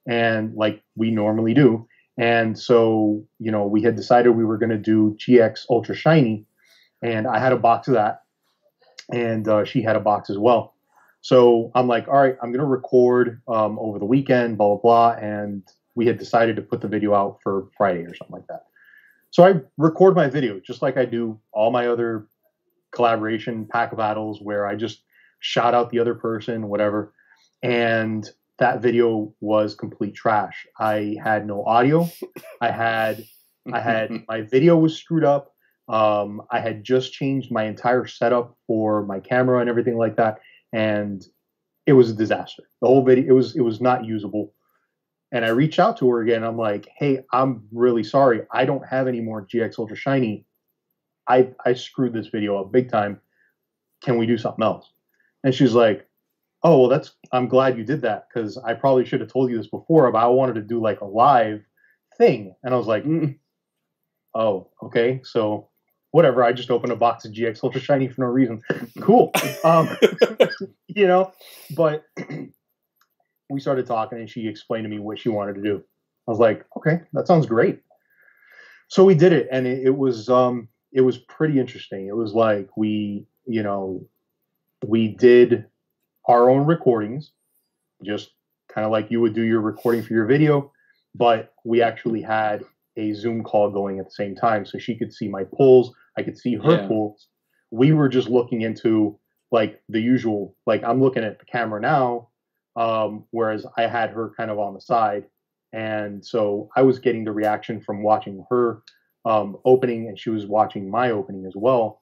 and like we normally do. And so, you know, we had decided we were going to do GX Ultra Shiny, and I had a box of that, and she had a box as well. So I'm like, all right, I'm going to record over the weekend, blah, blah, blah. And we had decided to put the video out for Friday or something like that. So I record my video just like I do all my other collaboration pack battles where I just shout out the other person, whatever. And that video was complete trash. I had no audio. I had my video was screwed up. I had just changed my entire setup for my camera and everything like that. And it was a disaster. The whole video, it was not usable. And I reached out to her again. I'm like, hey, I'm really sorry. I don't have any more GX Ultra Shiny. I screwed this video up big time. Can we do something else? And she's like, oh, well, I'm glad you did that, because I probably should have told you this before, but I wanted to do like a live thing. And I was like, oh, okay. So whatever. I just opened a box of GX Ultra Shiny for no reason. Cool. You know, but we started talking and she explained to me what she wanted to do. I was like, okay, that sounds great. So we did it, and it was pretty interesting. It was like we did our own recordings, just kind of like you would do your recording for your video, but we actually had a Zoom call going at the same time, so she could see my pulls, I could see her pulls. We were just looking into like the usual, like I'm looking at the camera now, whereas I had her kind of on the side, and so I was getting the reaction from watching her opening, and she was watching my opening as well.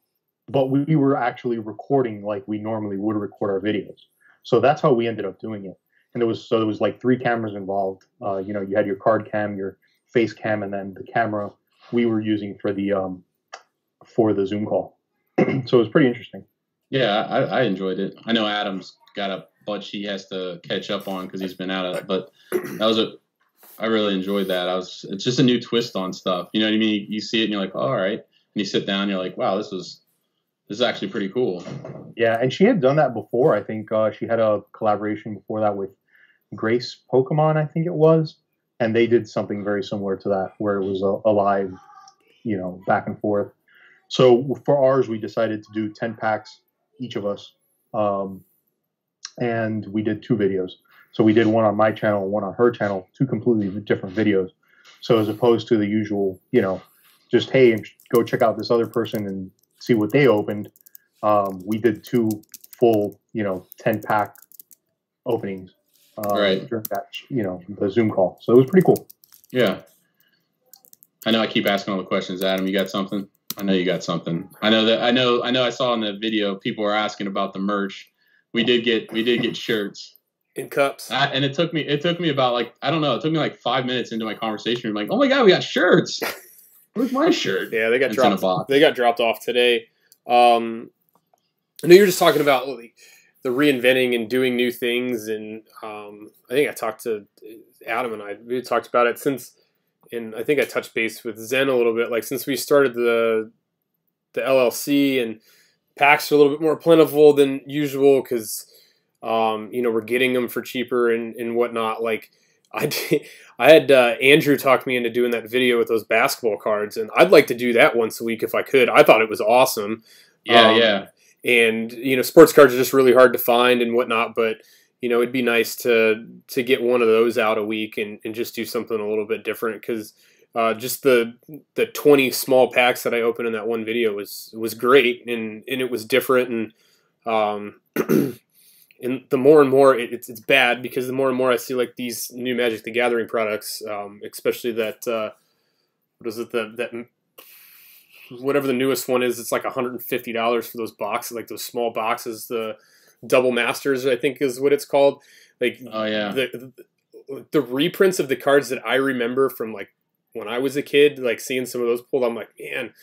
But we were actually recording like we normally would record our videos. So that's how we ended up doing it. And there was like 3 cameras involved. You know, you had your card cam, your face cam, and then the camera we were using for the Zoom call. So it was pretty interesting.
Yeah, I enjoyed it. I know Adam's got a bunch he has to catch up on because he's been out of it, but I really enjoyed that. It's just a new twist on stuff. You know what I mean? You see it and you're like, oh, all right. And you sit down and you're like, wow, this is actually pretty cool.
Yeah, and she had done that before. I think she had a collaboration before that with Grace Pokemon, I think it was. And they did something very similar to that, where it was a live, you know, back and forth. So for ours, we decided to do 10 packs, each of us. And we did 2 videos. So we did one on my channel, one on her channel, 2 completely different videos. So as opposed to the usual, you know, just, hey, go check out this other person and see what they opened, we did 2 full, you know, 10-pack openings during that, you know, the Zoom call. So it was pretty cool.
Yeah. I know I keep asking all the questions. Adam, you got something? I know you got something. I know I saw in the video people were asking about the merch. We did get shirts.
In cups.
And it took me about like, I don't know, it took me like 5 minnes into my conversation. I'm like, oh my God, we got shirts. Where's my shirt?
Yeah, they got dropped. In a box. They got dropped off today. I know you're just talking about the reinventing and doing new things, and I think I talked to Adam and we talked about it since, and I think I touched base with Zen a little bit. Like since we started the LLC, and packs are a little bit more plentiful than usual because you know, we're getting them for cheaper and whatnot. Like I had Andrew talk me into doing that video with those basketball cards, and I'd like to do that once a week if I could. I thought it was awesome.
Yeah.
And you know, sports cards are just really hard to find and whatnot, but you know, it'd be nice to get one of those out a week and just do something a little bit different, because just the 20 small packs that I opened in that one video was great, and it was different, and and the more and more it's bad, because the more and more I see like these new Magic the Gathering products, especially that what is it, that whatever the newest one is, it's like $150 for those boxes, like those small boxes, the Double Masters, I think is what it's called. Like,
oh yeah,
the reprints of the cards that I remember from like when I was a kid, like seeing some of those pulled, I'm like, man,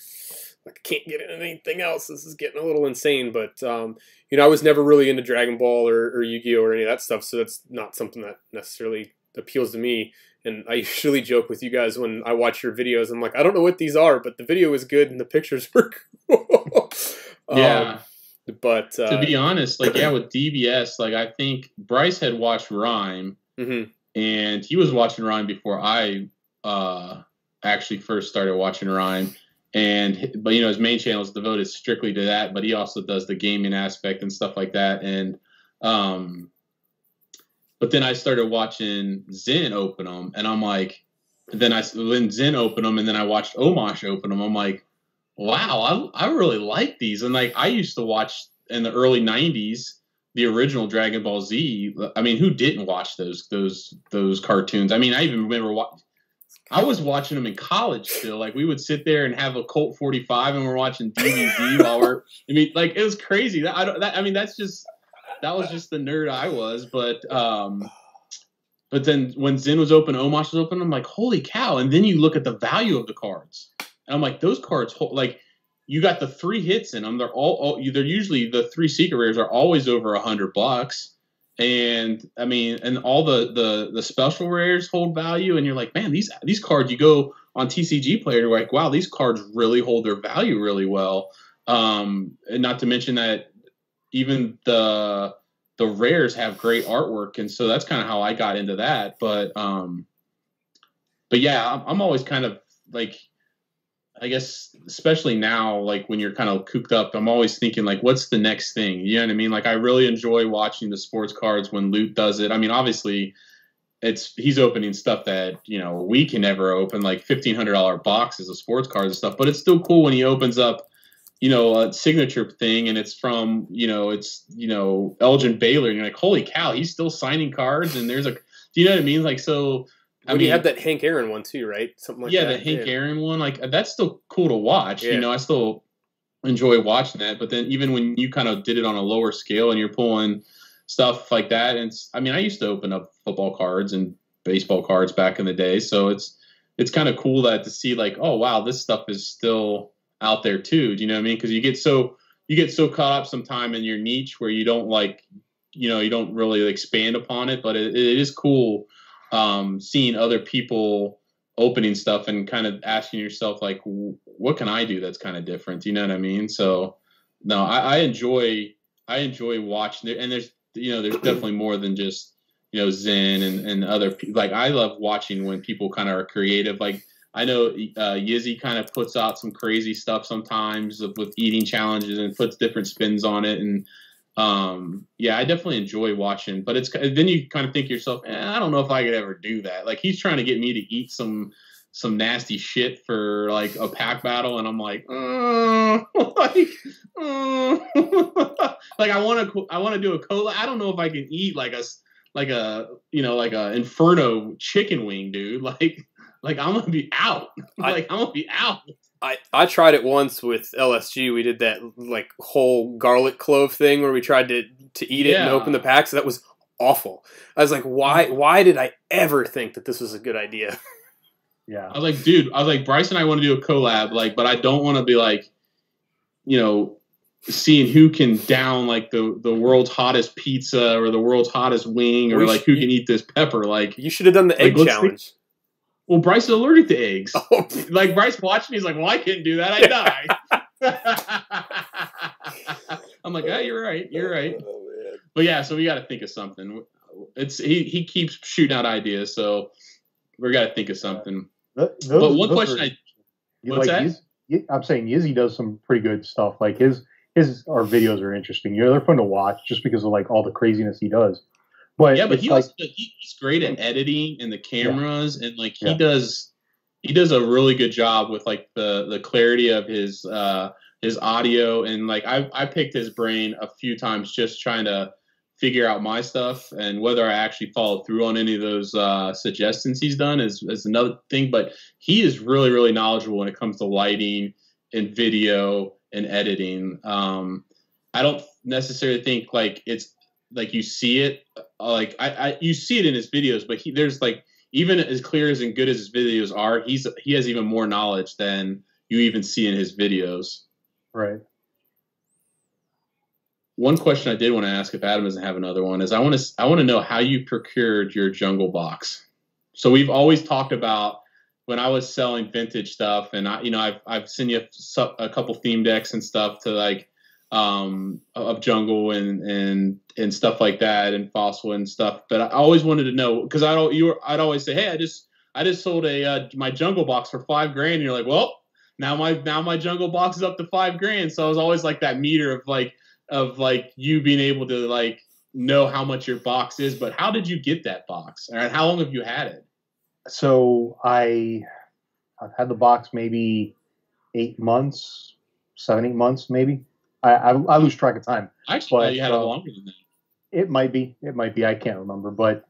I can't get into anything else. This is getting a little insane. But you know, I was never really into Dragon Ball or Yu-Gi-Oh or any of that stuff, so that's not something that necessarily appeals to me. And I usually joke with you guys when I watch your videos, I'm like, I don't know what these are, but the video is good and the pictures were cool.
Yeah.
But
to be honest, like, yeah, with DBS, like, I think Bryce had watched Rhyme,
mm-hmm.
and he was watching Ryan before I actually first started watching Ryan. But you know, his main channel is devoted strictly to that, but he also does the gaming aspect and stuff like that. And but then I started watching Zen open them, and I'm like, when Zen opened them, and then I watched Omosh open them, I'm like, wow, I really like these. And like, I used to watch in the early '90s the original Dragon Ball Z. I mean, who didn't watch those cartoons? I mean, I even remember I was watching them in college still. Like, we would sit there and have a Colt 45, and we're watching DBZ while we're. I mean, like, it was crazy. I mean, that was just the nerd I was. But then when Zen was open, Omosh was open, I'm like, holy cow! And then you look at the value of the cards, and I'm like, those cards, like, you got the 3 hits in them. They're they're usually, the 3 secret rares are always over $100. And I mean, and all the special rares hold value, and you're like, man, these cards, you go on TCG Player, you're like, wow, these cards really hold their value really well. And not to mention that even the rares have great artwork, and so that's kind of how I got into that. But yeah, I'm always kind of like, I guess, especially now, like when you're kind of cooped up, I'm always thinking, like, what's the next thing? You know what I mean? Like, I really enjoy watching the sports cards when Loot does it. I mean, obviously, he's opening stuff that, you know, we can never open, like $1,500 boxes of sports cards and stuff. But it's still cool when he opens up, you know, a signature thing, and it's from, you know, Elgin Baylor, and you're like, holy cow, he's still signing cards, and do you know what I mean? Like, so.
I mean, you had that Hank Aaron one too, right? Something like that.
Yeah, the Hank Aaron one, like, that's still cool to watch. Yeah. You know, I still enjoy watching that. But then even when you kind of did it on a lower scale and you're pulling stuff like that, and I mean, I used to open up football cards and baseball cards back in the day, so it's kind of cool to see, like, oh wow, this stuff is still out there too. Do you know what I mean? Because you get so caught up sometime in your niche where you don't, like, you know, you don't really expand upon it. But it is cool. Seeing other people opening stuff and kind of asking yourself, like, what can I do that's kind of different? You know what I mean? So no, I enjoy watching it. And there's definitely more than just, you know, Zen and other people. Like, I love watching when people kind of are creative. Like, I know Yizzy kind of puts out some crazy stuff sometimes with eating challenges and puts different spins on it. And yeah, I definitely enjoy watching, but then you kind of think to yourself, I don't know if I could ever do that. Like, he's trying to get me to eat some nasty shit for, like, a pack battle, and I'm like, like, I want to do a cola. I don't know if I can eat like a Inferno chicken wing, dude. Like I'm gonna be out. I'm gonna be out.
I tried it once with LSG. We did that, like, whole garlic clove thing where we tried to eat it and open the packs. That was awful. I was like, why did I ever think that this was a good idea?
Yeah.
I was like, Bryce and I want to do a collab, like, but I don't want to be like, you know, seeing who can down, like, the world's hottest pizza or the world's hottest wing, or like, who can eat this pepper. Like, you
should have done the egg challenge.
Well, Bryce is allergic to eggs. Oh. Like, Bryce watched me. He's like, well, I couldn't do that. I'd die. I'm like, oh, you're right. You're right. Oh, man. But yeah, so we got to think of something. He keeps shooting out ideas, so we got to think of something. But one question what's that?
I'm saying Yizzy does some pretty good stuff. Like, our videos are interesting. You know, they're fun to watch just because of, like, all the craziness he does. But
yeah, but he's great at editing and the cameras, and, like, he does a really good job with, like, the clarity of his audio, and, like, I picked his brain a few times just trying to figure out my stuff, and whether I actually followed through on any of those suggestions he's done is another thing. But he is really, really knowledgeable when it comes to lighting and video and editing. I don't necessarily think, like, it's like you see it, like you see it in his videos, but there's, like, even as clear as and good as his videos are, he has even more knowledge than you even see in his videos.
Right.
One question I did want to ask, if Adam doesn't have another one, is I want to know how you procured your jungle box. So we've always talked about when I was selling vintage stuff, and I've sent you a couple theme decks and stuff to, like, of jungle and stuff like that, and fossil and stuff. But I always wanted to know, because I'd always say, hey, I just sold my jungle box for $5,000. And you're like, well, now my jungle box is up to $5,000. So I was always like that meter of you being able to like know how much your box is. But how did you get that box? And how long have you had it?
So I've had the box maybe 8 months, 7, 8 months, maybe. I lose track of time.
Actually, you had it longer than that.
It might be. I can't remember. But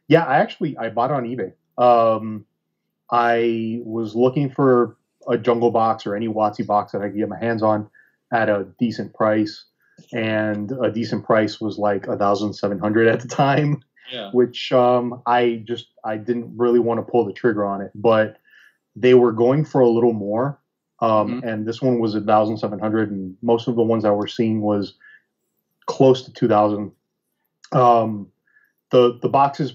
yeah, I bought it on eBay. I was looking for a jungle box or any WotC box that I could get my hands on at a decent price, and a decent price was like 1,700 at the time.
Yeah.
Which I didn't really want to pull the trigger on it, but they were going for a little more. And this one was 1,700, and most of the ones I were seeing was close to 2,000. The box is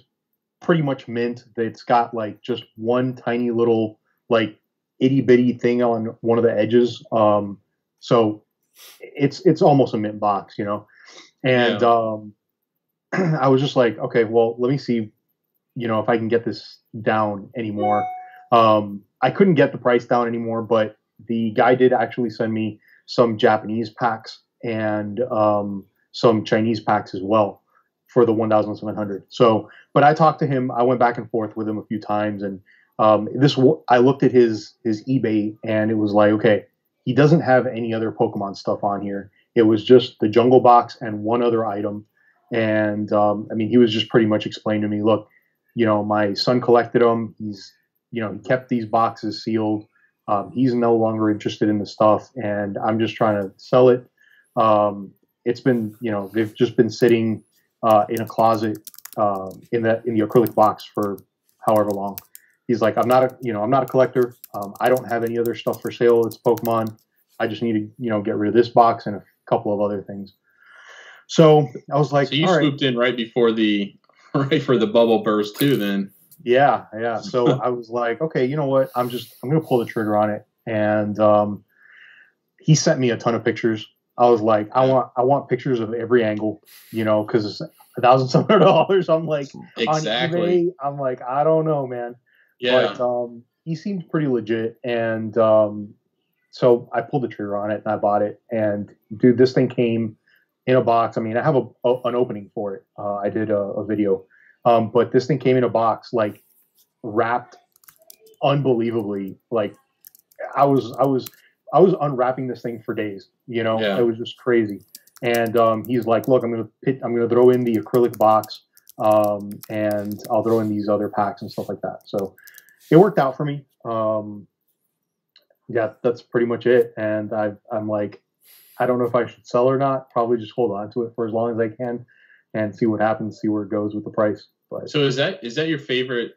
pretty much mint. It's got like just one tiny little like itty bitty thing on one of the edges. So it's almost a mint box, you know. And I was just like, okay, well, let me see, you know, if I can get this down anymore. I couldn't get the price down anymore, but the guy did actually send me some Japanese packs and some Chinese packs as well for the 1,700. So, but I talked to him. I went back and forth with him a few times, and I looked at his eBay, and it was like, okay, he doesn't have any other Pokemon stuff on here. It was just the jungle box and one other item. And I mean, he was just pretty much explaining to me, look, you know, my son collected them. He's, you know, he kept these boxes sealed. He's no longer interested in the stuff, and I'm just trying to sell it. It's been, you know, they've just been sitting in a closet in the acrylic box for however long. He's like, I'm not a collector. I don't have any other stuff for sale. It's Pokemon. I just need to, you know, get rid of this box and a couple of other things. So I was like,
so you swooped in right before the bubble burst too, then.
Yeah. So I was like, okay, you know what? I'm going to pull the trigger on it. And he sent me a ton of pictures. I was like, I want pictures of every angle, you know, because it's $1,700. I'm like,
exactly.
On eBay, I'm like, I don't know, man.
Yeah.
But he seemed pretty legit. And so I pulled the trigger on it and I bought it. And dude, this thing came in a box. I mean, I have an opening for it. I did a video. But this thing came in a box, like wrapped unbelievably. Like I was unwrapping this thing for days, you know.
Yeah.
It was just crazy. And he's like, look, I'm gonna throw in the acrylic box, and I'll throw in these other packs and stuff like that. So it worked out for me. Yeah, that's pretty much it. And I'm like, I don't know if I should sell or not. Probably just hold on to it for as long as I can and see what happens, see where it goes with the price. But
so is that your favorite?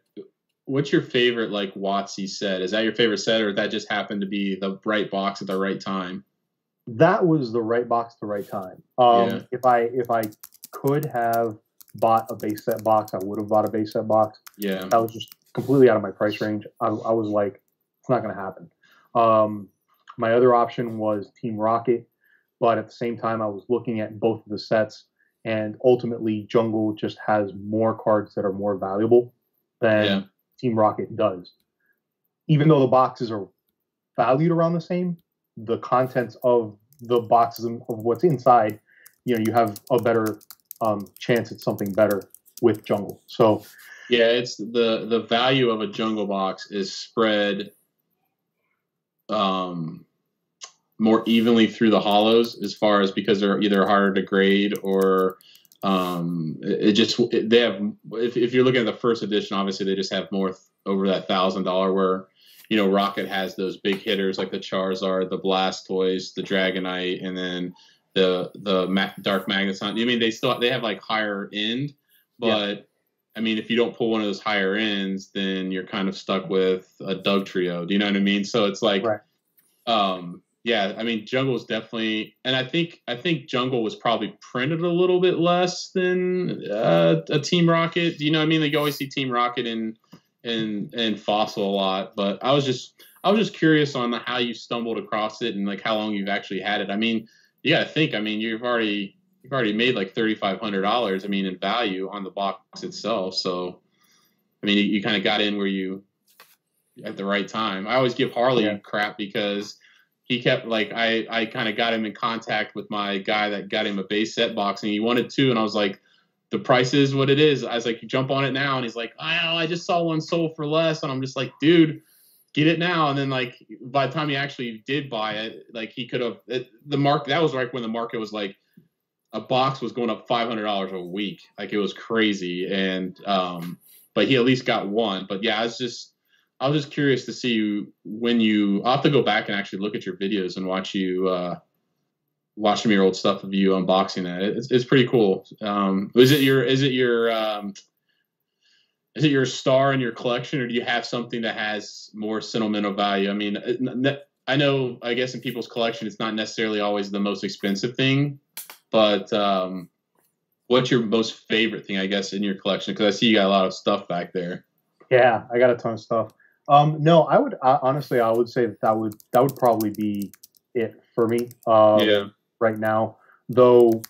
What's your favorite like WotC set? Is that your favorite set, or that just happened to be the right box at the right time?
That was the right box at the right time.
Yeah.
If I could have bought a base set box, I would have bought a base set box.
Yeah.
That was just completely out of my price range. I was like, it's not going to happen. My other option was Team Rocket, but at the same time, I was looking at both of the sets. And ultimately, Jungle just has more cards that are more valuable than Team Rocket does. Even though the boxes are valued around the same, the contents of the boxes of what's inside, you know, you have a better chance at something better with Jungle. So,
yeah, it's the value of a Jungle box is spread more evenly through the hollows, as far as because they're either harder to grade or they have. If you're looking at the first edition, obviously they just have more over that $1,000. Where, you know, Rocket has those big hitters like the Charizard, the Blastoise, the Dragonite, and then the Dark Magneton. I mean, they have like higher end, but I mean, if you don't pull one of those higher ends, then you're kind of stuck with a Dugtrio. Do you know what I mean? So it's like, yeah, I mean, Jungle is definitely, and I think Jungle was probably printed a little bit less than a Team Rocket. Do you know what I mean? Like, you always see Team Rocket in Fossil a lot, but I was just curious on how you stumbled across it and like how long you've actually had it. I mean, you got to think. I mean, you've already made like $3,500. I mean, in value on the box itself. So, I mean, you kind of got in where you at the right time. I always give Harley crap because he kept like I kind of got him in contact with my guy that got him a base set box, and he wanted two, and I was like, the price is what it is. I was like, you jump on it now, and he's like, oh, I just saw one sold for less, and I'm just like, dude, get it now. And then like by the time he actually did buy it, like he could have the mark. That was right when the market was like a box was going up $500 a week, like it was crazy, and but he at least got one. But yeah, I was just curious to see when I'll have to go back and actually look at your videos and watch some of your old stuff of you unboxing that. It's pretty cool. Is it your star in your collection, or do you have something that has more sentimental value? I mean, I know, I guess in people's collection, it's not necessarily always the most expensive thing, but what's your most favorite thing, I guess, in your collection? Because I see you got a lot of stuff back there.
Yeah, I got a ton of stuff. No, I would honestly, I would say that would probably be it for me. Right now, though,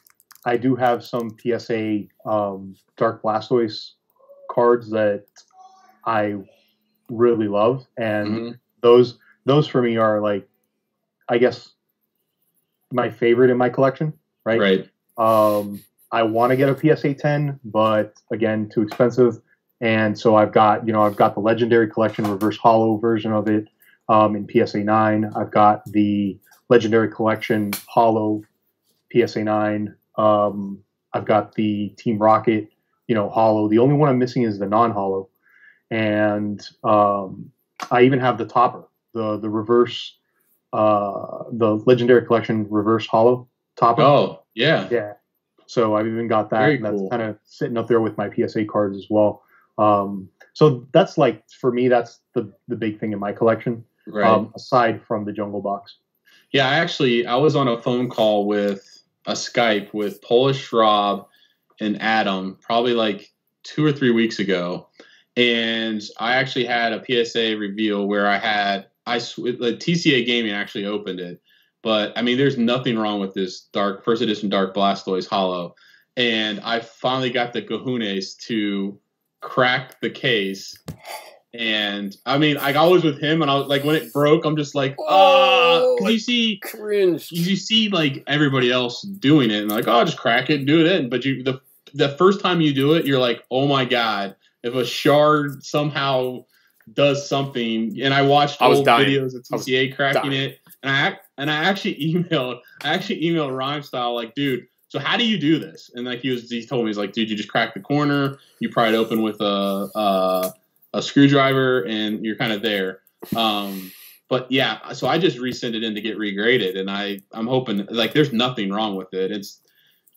I do have some PSA Dark Blastoise cards that I really love, and those for me are like, I guess, my favorite in my collection. Right. I want to get a PSA 10, but again, too expensive. And so I've got the Legendary Collection Reverse Holo version of it in PSA 9. I've got the Legendary Collection Holo PSA 9. I've got the Team Rocket, Holo. The only one I'm missing is the non-Holo. And I even have the topper, the reverse, the Legendary Collection Reverse Holo topper.
Oh, yeah.
Yeah. So I've even got that.
Very
and that's
cool.
kind of sitting up there with my PSA cards as well. So that's like, for me, that's the big thing in my collection, aside from the Jungle Box.
Yeah, I was on a phone call with a Skype with Polish Rob and Adam probably like 2 or 3 weeks ago. And I actually had a PSA reveal where the TCA Gaming actually opened it. But I mean, there's nothing wrong with this first edition Dark Blastoise Holo. And I finally got the kahunas to crack the case. And I mean, I was with him, and I was like, when it broke, I'm just like, because you see,
cringe.
You see like everybody else doing it, and like, oh, just crack it and do it in. But the first time you do it, you're like, oh my god, if a shard somehow does something. And I watched old videos of TCA cracking it, and I actually emailed Rhyme Style like, dude, so how do you do this? And like he told me, he's like, dude, you just crack the corner, you pry it open with a screwdriver, and you're kind of there. But yeah, so I just resent it in to get regraded, and I'm hoping, like, there's nothing wrong with it.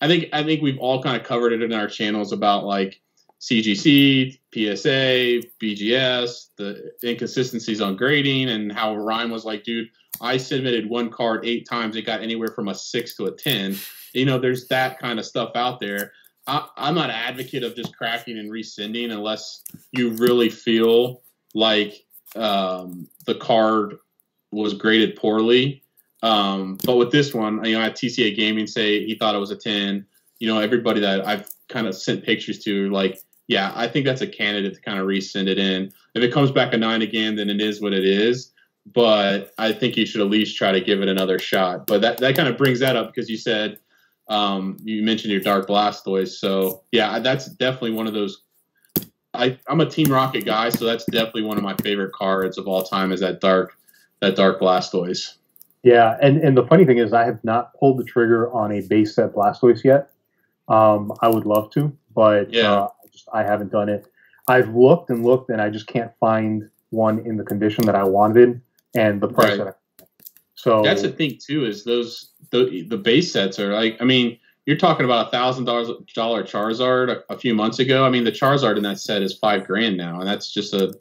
I think we've all kind of covered it in our channels about like CGC, PSA, BGS, the inconsistencies on grading, and how Ryan was like, dude, I submitted one card 8 times, it got anywhere from a 6 to a 10. There's that kind of stuff out there. I'm not an advocate of just cracking and resending unless you really feel like the card was graded poorly. But with this one, I had TCA Gaming say he thought it was a 10. Everybody that I've kind of sent pictures to, like, yeah, I think that's a candidate to kind of resend it in. If it comes back a 9 again, then it is what it is. But I think you should at least try to give it another shot. But that kind of brings that up because you said, you mentioned your Dark Blastoise. So yeah, that's definitely one of those. I'm a Team Rocket guy, so that's definitely one of my favorite cards of all time is that Dark Blastoise.
Yeah, and the funny thing is I have not pulled the trigger on a base set Blastoise yet. I would love to, but I haven't done it. I've looked and looked, and I just can't find one in the condition that I wanted and the price that So
that's the thing too, is the base sets are like, I mean, you're talking about $1,000 Charizard a few months ago. I mean, the Charizard in that set is $5,000 now, and that's just a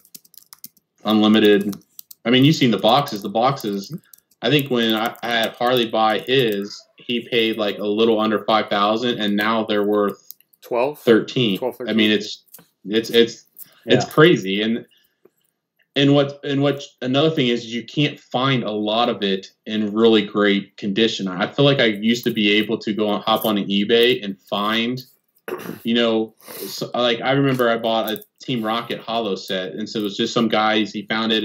unlimited. I mean, you've seen the boxes. The boxes. I think when I had Harley buy his, he paid like a little under $5,000, and now they're worth
12,
13.
12, 13.
I mean, it's crazy, and what another thing is you can't find a lot of it in really great condition. I feel like I used to be able to go and hop on eBay and find, like I remember I bought a Team Rocket Holo set, and so it was just some guys, he found it,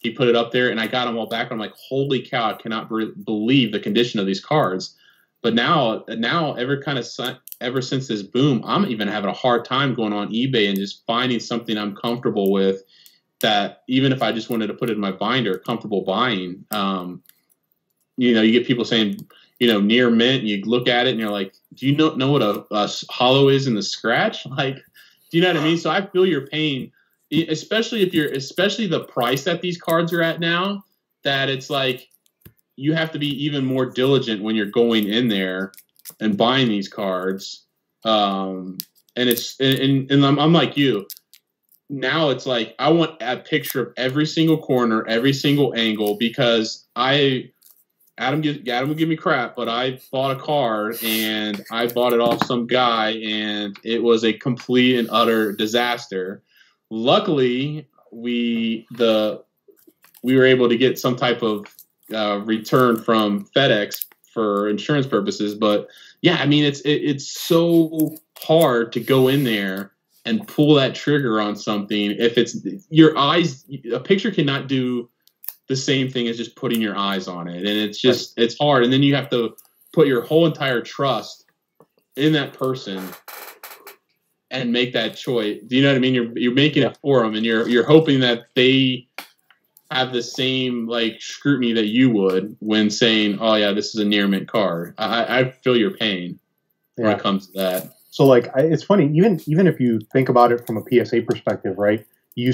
he put it up there, and I got them all back. I'm like, holy cow, I cannot believe the condition of these cards. But now ever since this boom, I'm even having a hard time going on eBay and just finding something I'm comfortable with, that even if I just wanted to put it in my binder, comfortable buying. You get people saying, near mint, you look at it and you're like, do you know what a holo is in the scratch? Like, do you know what I mean? So I feel your pain, especially the price that these cards are at now, that it's like, you have to be even more diligent when you're going in there and buying these cards. And I'm like you. Now it's like, I want a picture of every single corner, every single angle, because Adam will give me crap, but I bought a card and I bought it off some guy and it was a complete and utter disaster. Luckily, we were able to get some type of return from FedEx for insurance purposes, but yeah, I mean, it's so hard to go in there and pull that trigger on something. If it's your eyes, a picture cannot do the same thing as just putting your eyes on it. And it's just, it's hard. And then you have to put your whole entire trust in that person and make that choice. Do you know what I mean? You're making it for them, and you're hoping that they have the same like scrutiny that you would when saying, oh yeah, this is a near mint card. I feel your pain when it comes to that.
So like, it's funny, even if you think about it from a PSA perspective, right? You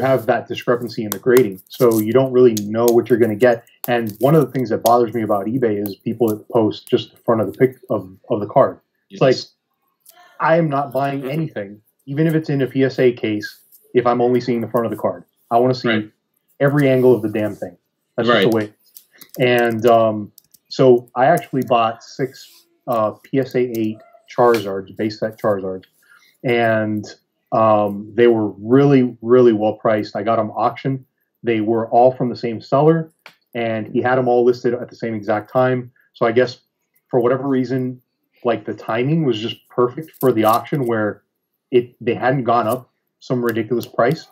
have that discrepancy in the grading, so you don't really know what you're going to get. And one of the things that bothers me about eBay is people that post just the front of the pic of the card. Yes. It's like, I am not buying anything, even if it's in a PSA case, if I'm only seeing the front of the card. I want to see every angle of the damn thing. That's just the way. And so I actually bought 6 PSA 8 Charizards, base set Charizards, and they were really, really well priced. I got them auction. They were all from the same seller, and he had them all listed at the same exact time. So I guess for whatever reason, like the timing was just perfect for the auction where they hadn't gone up some ridiculous price,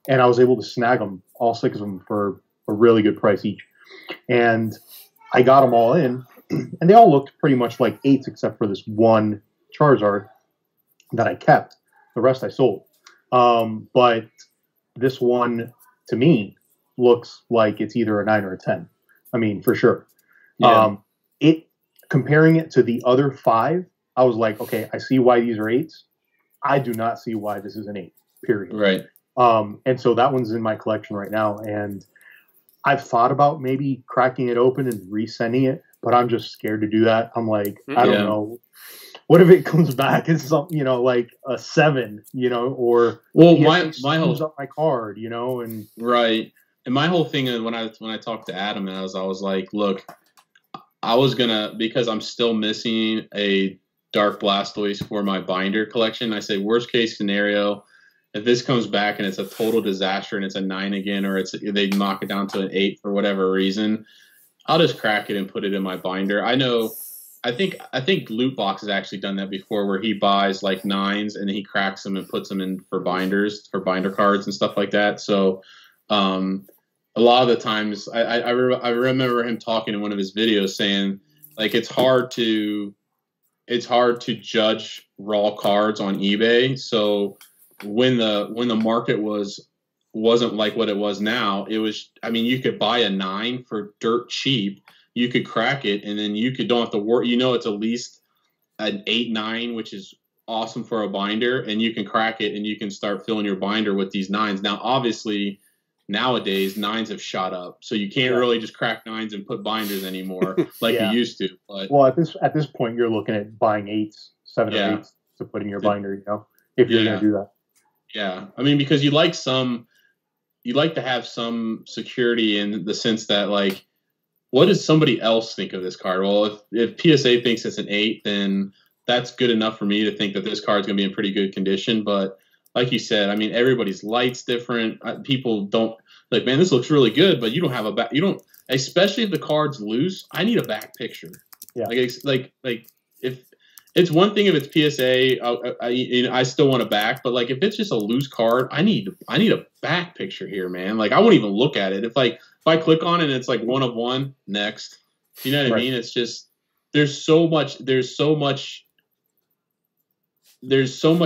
and I was able to snag them, all 6 of them, for a really good price each. And I got them all in, and they all looked pretty much like 8s except for this one Charizard that I kept. The rest I sold. But this one, to me, looks like it's either a 9 or a 10. I mean, for sure. Yeah. Comparing it to the other 5, I was like, okay, I see why these are 8s. I do not see why this is an 8, period.
Right.
And so that one's in my collection right now. And I've thought about maybe cracking it open and resending it, but I'm just scared to do that. I'm like, I don't know. What if it comes back as something, like a 7, or
my whole
up my card, and
right. And my whole thing is when I talked to Adam, and I was like, look, I was gonna, because I'm still missing a Dark Blastoise for my binder collection. I say worst case scenario, if this comes back and it's a total disaster and it's a 9 again, or they knock it down to an 8 for whatever reason, I'll just crack it and put it in my binder. I think Loot Box has actually done that before, where he buys like 9s and he cracks them and puts them in for binders, for binder cards and stuff like that. So a lot of the times I remember him talking in one of his videos saying, like, it's hard to judge raw cards on eBay. So when the market wasn't like what it was now, it was, I mean, you could buy a 9 for dirt cheap. You could crack it, and then you don't have to worry. It's at least an 8, 9, which is awesome for a binder, and you can crack it, and you can start filling your binder with these 9s. Now, obviously, nowadays 9s have shot up, so you can't really just crack 9s and put binders anymore like you used to. But
well, at this point, you're looking at buying 8s, 7 or 8s to put in your binder. If you're going to do that.
Yeah, I mean, because you like to have some security in the sense that, like, what does somebody else think of this card? Well, if PSA thinks it's an 8, then that's good enough for me to think that this card's going to be in pretty good condition. But like you said, I mean, everybody's light's different. People don't like, man, this looks really good, but you don't have a back. You don't, especially if the card's loose. I need a back picture.
Yeah.
Like if it's one thing if it's PSA, I still want a back, but like if it's just a loose card, I need a back picture here, man. Like I won't even look at it. If I click on it and it's like 1 of 1, next. You know what I mean? It's just there's so much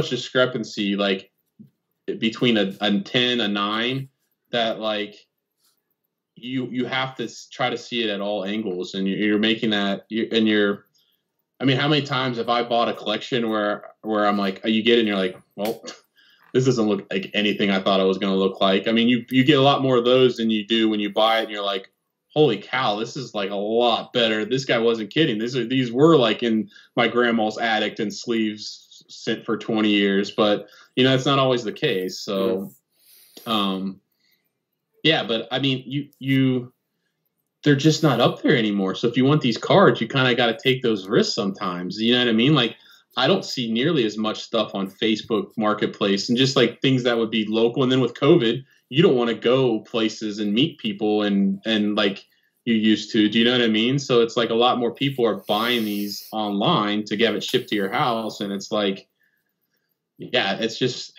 discrepancy like between a 10, a 9 that like you have to try to see it at all angles, and you're making that I mean, how many times have I bought a collection where I'm like, you get it and you're like, well, this doesn't look like anything I thought it was going to look like. I mean, you get a lot more of those than you do when you buy it and you're like, holy cow, this is like a lot better. This guy wasn't kidding. These were like in my grandma's attic and sleeves sent for 20 years, but you know, it's not always the case. So, yeah, but I mean, they're just not up there anymore. So if you want these cards, you kind of got to take those risks sometimes. You know what I mean? Like I don't see nearly as much stuff on Facebook Marketplace and just like things that would be local. And then with COVID, you don't want to go places and meet people and like you used to. Do you know what I mean? So it's like a lot more people are buying these online to have it shipped to your house. And it's like, yeah, it's just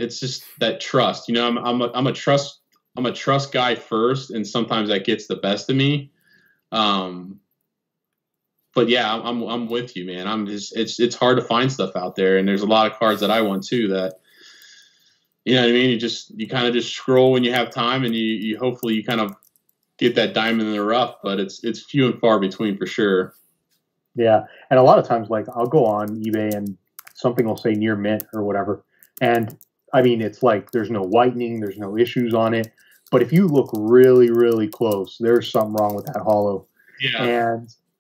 that trust. You know, I'm a trust guy first, and sometimes that gets the best of me. But yeah, I'm with you, man. It's hard to find stuff out there, and there's a lot of cards that I want too that, you know what I mean? You kind of just scroll when you have time, and you hopefully you kind of get that diamond in the rough, but it's few and far between for sure.
Yeah. And a lot of times, like I'll go on eBay and something will say near mint or whatever. And I mean, it's like, there's no whitening, there's no issues on it. But if you look really, really close, there's something wrong with that holo.
Yeah.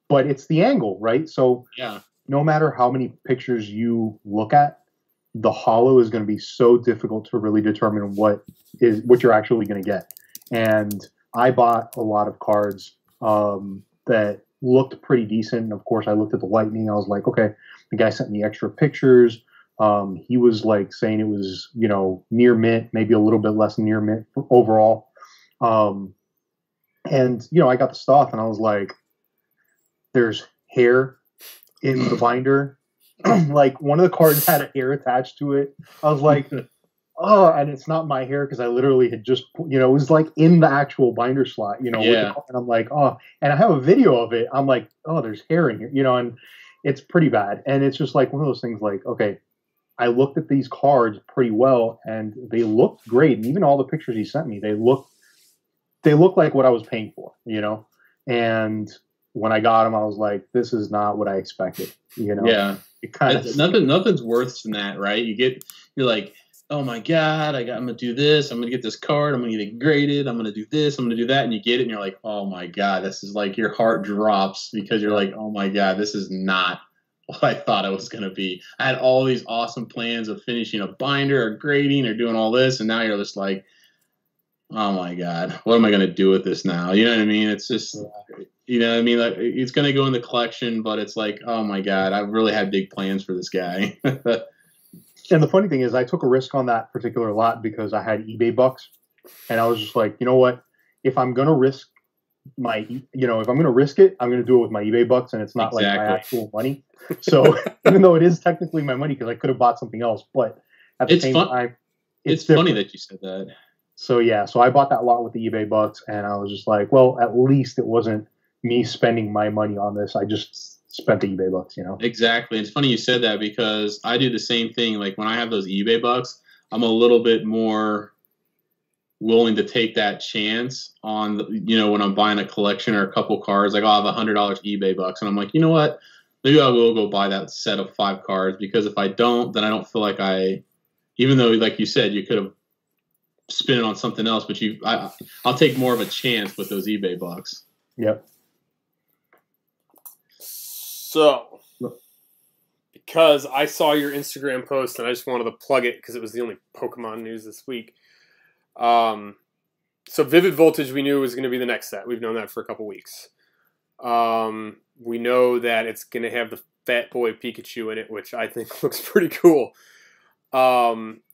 But it's the angle, right? So
yeah,
no matter how many pictures you look at, the holo is going to be so difficult to really determine what you're actually going to get. And I bought a lot of cards that looked pretty decent. And of course, I looked at the whitening. I was like, okay, the guy sent me extra pictures. He was like saying it was, you know, near mint, maybe a little bit less than near mint overall. And, you know, I got the stuff and I was like, there's hair in the binder. Like one of the cards had a hair attached to it. I was like, oh, and it's not my hair because I literally had just, you know, it was like in the actual binder slot, you know.
Yeah.
And I'm like, oh, and I have a video of it. I'm like, oh, there's hair in here, you know, and it's pretty bad. And it's just like one of those things like, okay, I looked at these cards pretty well and they looked great. And even all the pictures he sent me, they look like what I was paying for, you know. And when I got them, I was like, this is not what I expected, you know.
Yeah.
It kind of
nothing's worse than that, right? You're like, oh my God, I'm gonna do this. I'm gonna get this card. I'm gonna get it graded. I'm gonna do this. I'm gonna do that. And you get it, and you're like, oh my God, this is like your heart drops because you're like, oh my God, this is not what I thought it was gonna be. I had all these awesome plans of finishing a binder or grading or doing all this, and now you're just like, oh my God, what am I gonna do with this now? You know what I mean? It's just, you know what I mean? Like it's gonna go in the collection, but it's like, oh my God, I really had big plans for this guy.
And the funny thing is I took a risk on that particular lot because I had eBay bucks. And I was just like, you know what? If I'm going to risk if I'm going to risk it, I'm going to do it with my eBay bucks. And it's not like my actual money. So even though it is technically my money because I could have bought something else, but at the same time,
it's funny that you said that.
So yeah, so I bought that lot with the eBay bucks and I was just like, well, at least it wasn't me spending my money on this. I just spent the eBay bucks, you know.
Exactly. It's funny you said that because I do the same thing. Like when I have those eBay bucks, I'm a little bit more willing to take that chance on, when I'm buying a collection or a couple cards. Like I'll have $100 eBay bucks, and I'm like, you know what? Maybe I will go buy that set of 5 cards because if I don't, then I don't feel like even though, like you said, you could have spent it on something else, but I'll take more of a chance with those eBay bucks.
Yep.
So, because I saw your Instagram post and I just wanted to plug it because it was the only Pokemon news this week. So Vivid Voltage we knew was going to be the next set. We've known that for a couple weeks. We know that it's going to have the Fat Boy Pikachu in it, which I think looks pretty cool.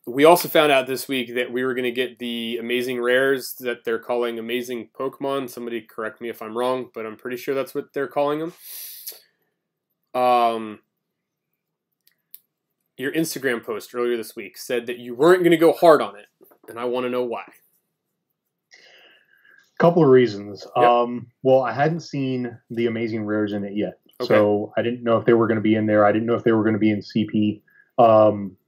We also found out this week that we were going to get the amazing rares that they're calling amazing Pokemon. Somebody correct me if I'm wrong, but I'm pretty sure that's what they're calling them. Your Instagram post earlier this week said that you weren't going to go hard on it, and I want to know why.
Couple of reasons.
Yep.
Well, I hadn't seen the amazing rares in it yet,
Okay.
so I didn't know if they were going to be in there. I didn't know if they were going to be in CP.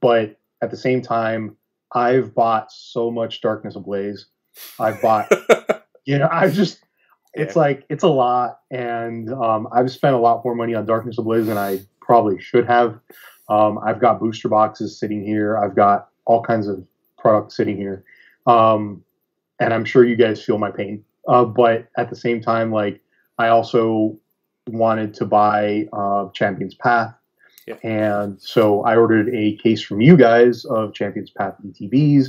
But at the same time, I've bought so much Darkness Ablaze. I've bought, it's like, it's a lot. And I've spent a lot more money on Darkness Ablaze than I probably should have. I've got booster boxes sitting here. I've got all kinds of products sitting here. And I'm sure you guys feel my pain. But at the same time, like, I also wanted to buy Champion's Path.
Yeah.
And so I ordered a case from you guys of Champion's Path ETBs,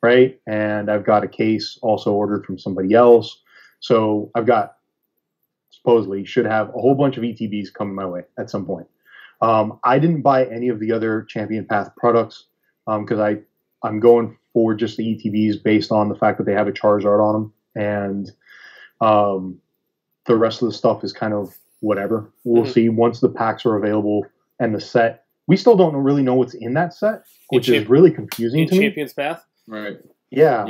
right? And I've got a case also ordered from somebody else. So I've got, supposedly, should have a whole bunch of ETBs coming my way at some point. I didn't buy any of the other Champion Path products because I'm going for just the ETBs based on the fact that they have a Charizard on them. And the rest of the stuff is kind of whatever. We'll see once the packs are available. And the set, we still don't really know what's in that set, which is really confusing to me.
Champion's Path?
Right.
Yeah.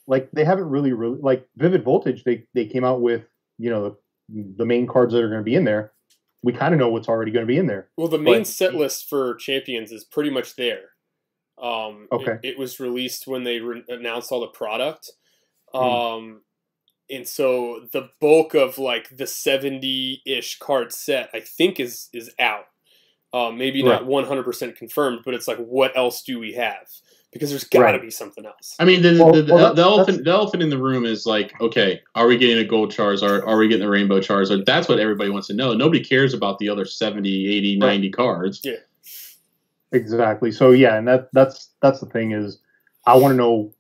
Like they haven't really, like Vivid Voltage, they came out with, the main cards that are going to be in there. We kind of know what's already going to be in there.
Well, the main set list for Champions is pretty much there.
Okay.
It was released when they announced all the product. And so the bulk of like the 70-ish card set, I think is out. Maybe not 100% confirmed, but it's like, what else do we have? Because there's got to be something else.
I mean, the elephant in the room is like, okay, are we getting a gold Charizard? Are we getting a rainbow Charizard? That's what everybody wants to know. Nobody cares about the other 70, 80, 90 cards.
Yeah.
Exactly. So yeah, and that's the thing is, I want to know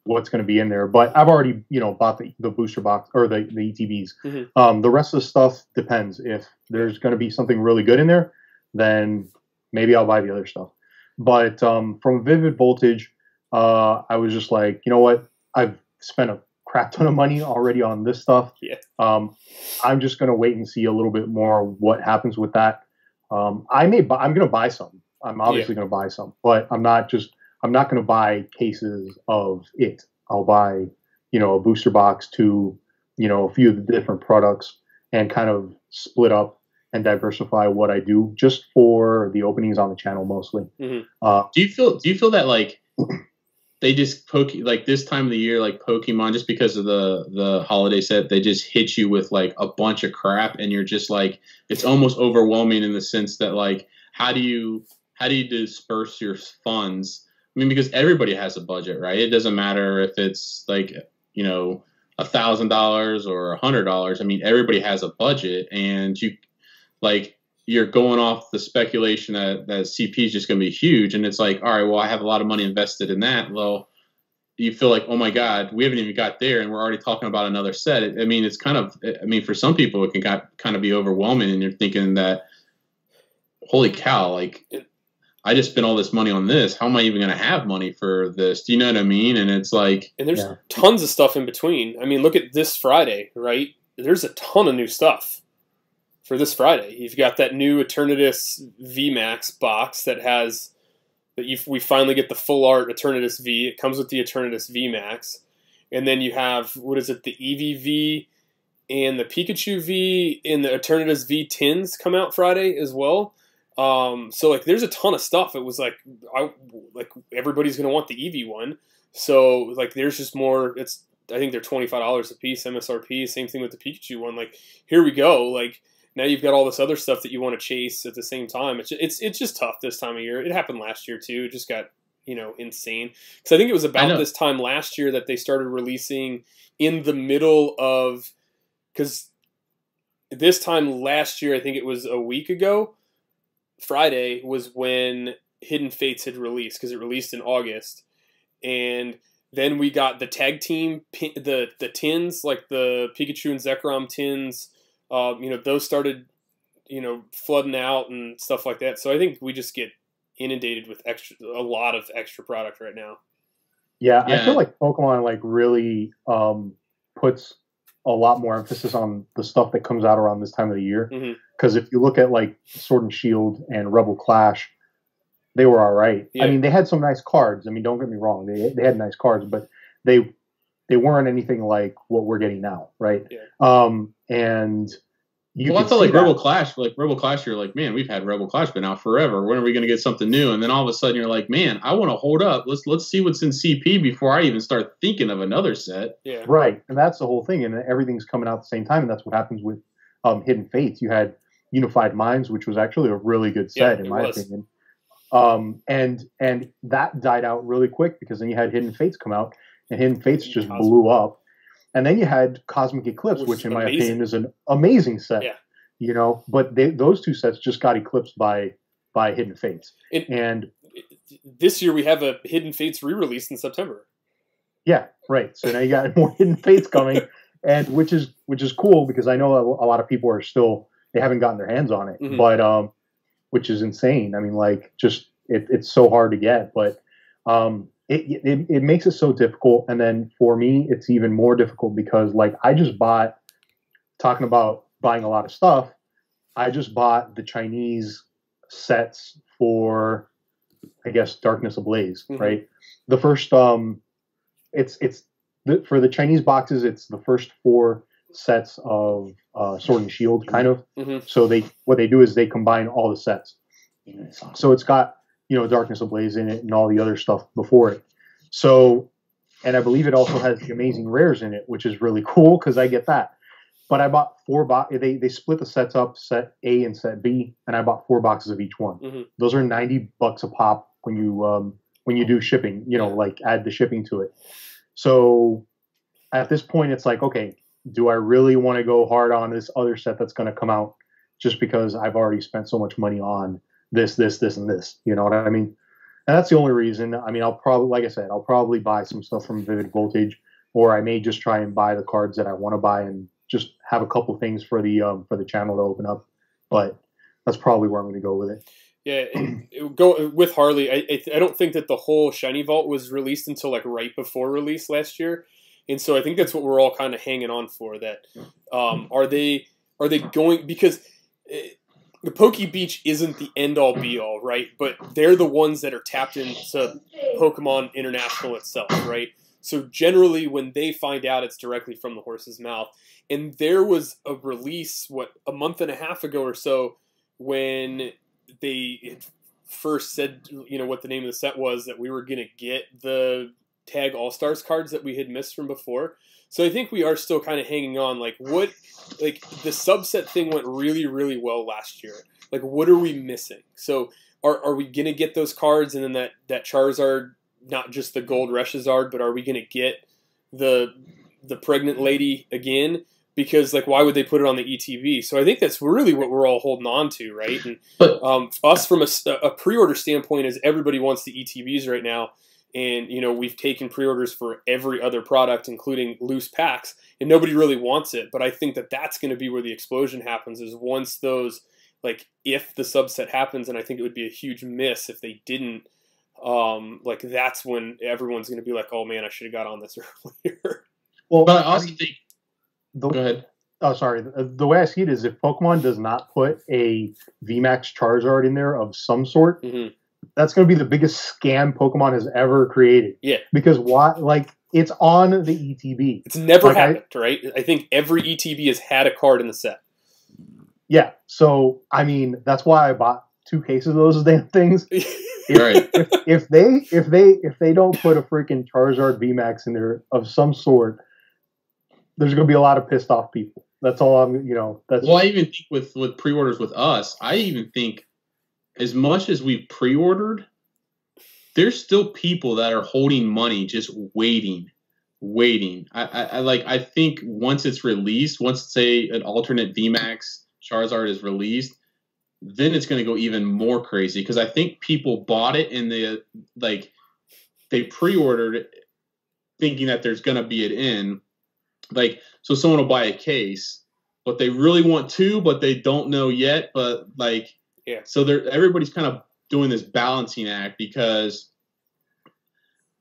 what's going to be in there. But I've already, bought the booster box or the ETBs.
Mm-hmm.
The rest of the stuff depends. If there's going to be something really good in there, then maybe I'll buy the other stuff. But from Vivid Voltage, I was just like, you know what? I've spent a crap ton of money already on this stuff.
Yeah.
I'm just going to wait and see a little bit more what happens with that. I'm going to buy some. I'm obviously going to buy some, but I'm not going to buy cases of it. I'll buy, a booster box to, a few of the different products and kind of split up and diversify what I do just for the openings on the channel mostly.
Mm-hmm.
Do you feel that like they just like this time of the year, like Pokemon, just because of the holiday set, they just hit you with like a bunch of crap and you're just like, it's almost overwhelming in the sense that like, how do you disperse your funds? I mean, because everybody has a budget, right? It doesn't matter if it's like, $1,000 or $100. I mean, everybody has a budget, and you're going off the speculation that CP is just going to be huge. And it's like, all right, well, I have a lot of money invested in that. Well, you feel like, oh my God, we haven't even got there, and we're already talking about another set. I mean, it's kind of, for some people, it can kind of be overwhelming, and you're thinking that, holy cow, like, I just spent all this money on this. How am I even going to have money for this? Do you know what I mean? And it's like...
And there's tons of stuff in between. I mean, look at this Friday, right? There's a ton of new stuff for this Friday. You've got that new Eternatus VMAX box that has... we finally get the full art Eternatus V. It comes with the Eternatus VMAX. And then you have, what is it, the Eevee V and the Pikachu V and the Eternatus V tins come out Friday as well. So like there's a ton of stuff. It was like everybody's gonna want the Eevee one. So like there's just more. I think they're $25 a piece MSRP. Same thing with the Pikachu one. Like here we go. Like now you've got all this other stuff that you want to chase at the same time. It's just tough this time of year. It happened last year too. It just got insane. Because I think it was about this time last year that they started releasing in the middle of. Because this time last year, I think it was a week ago. Friday was when Hidden Fates had released, because it released in August, and then we got the tag team, the tins, like the Pikachu and Zekrom tins. Those started, flooding out and stuff like that. So I think we just get inundated with a lot of extra product right now.
Yeah, I feel like Pokemon like really puts a lot more emphasis on the stuff that comes out around this time of the year. Because if you look at like Sword and Shield and Rebel Clash, they were all right. Yeah. I mean, they had some nice cards. I mean, don't get me wrong, they had nice cards, but they weren't anything like what we're getting now, right? Yeah. And you
I feel like Rebel Clash, you're like, man, we've had Rebel Clash been out forever. When are we going to get something new? And then all of a sudden you're like, man, I want to hold up. Let's see what's in CP before I even start thinking of another set.
Yeah.
Right. And that's the whole thing. And everything's coming out at the same time. And that's what happens with Hidden Fates. You had Unified Minds, which was actually a really good set in my opinion. And that died out really quick because then you had Hidden Fates come out and Hidden Fates just blew up. And then you had Cosmic Eclipse, which in my opinion is an amazing set.
Yeah.
You know, but those two sets just got eclipsed by Hidden Fates. And
this year we have a Hidden Fates re-release in September.
Yeah, right. So now you got more Hidden Fates coming, and which is cool because I know a lot of people are still they haven't gotten their hands on it, but which is insane. I mean, like just it's so hard to get, but it makes it so difficult. And then for me, it's even more difficult because like I just bought, talking about buying a lot of stuff, I just bought the Chinese sets for, I guess, Darkness Ablaze, right? The first, for the Chinese boxes, it's the first 4 sets of Sword and Shield, kind of. So what they do is they combine all the sets. So it's got, Darkness Ablaze in it and all the other stuff before it. So, and I believe it also has the amazing rares in it, which is really cool because I get that. But I bought 4 boxes. They split the sets up, set A and set B, and I bought 4 boxes of each one. Those are $90 a pop when you do shipping. Like add the shipping to it. So at this point, it's like, okay, do I really want to go hard on this other set that's going to come out just because I've already spent so much money on this, and this? You know what I mean? And that's the only reason. I mean, I'll probably buy some stuff from Vivid Voltage, or I may just try and buy the cards that I want to buy and just have a couple things for the channel to open up. But that's probably where I'm going to go with it.
Yeah, go with Harley. I don't think that the whole Shiny Vault was released until like right before release last year, and so I think that's what we're all kind of hanging on for. That are they going, because the Poke Beach isn't the end all be all, right? But they're the ones that are tapped into Pokemon International itself, right? So generally, when they find out, it's directly from the horse's mouth. And there was a release, a month and a half ago or so, when they first said, what the name of the set was, that we were going to get the Tag All-Stars cards that we had missed from before. So I think we are still kind of hanging on. Like the subset thing went really, really well last year. Like, what are we missing? So are we going to get those cards, and then that Charizard, not just the gold Reshazard, but are we going to get the pregnant lady again? Because like, why would they put it on the ETB? So I think that's really what we're all holding on to, right? And us from a pre-order standpoint, is everybody wants the ETBs right now, and we've taken pre-orders for every other product, including loose packs, and nobody really wants it. But I think that that's going to be where the explosion happens, is once those, like, if the subset happens, and I think it would be a huge miss if they didn't. Like, that's when everyone's going to be like, oh man, I should have got on this earlier.
Well, but I also think. Go ahead.
Oh, sorry. The way I see it is, if Pokemon does not put a VMAX Charizard in there of some sort, that's going to be the biggest scam Pokemon has ever created.
Yeah.
Because it's on the ETB.
It's never happened, right? I think every ETB has had a card in the set.
Yeah. So, I mean, that's why I bought 2 cases of those damn things.
Right.
If they don't put a freaking Charizard VMAX in there of some sort, there's going to be a lot of pissed off people. That's all that's.
Well, I even think with pre-orders with us, I even think as much as we've pre-ordered, there's still people that are holding money just waiting. I think once it's released, once say an alternate VMAX Charizard is released, then it's going to go even more crazy, because I think people bought it and they pre-ordered it thinking that there's going to be it in. Like, so someone will buy a case, but they really want 2, but they don't know yet. But so everybody's kind of doing this balancing act because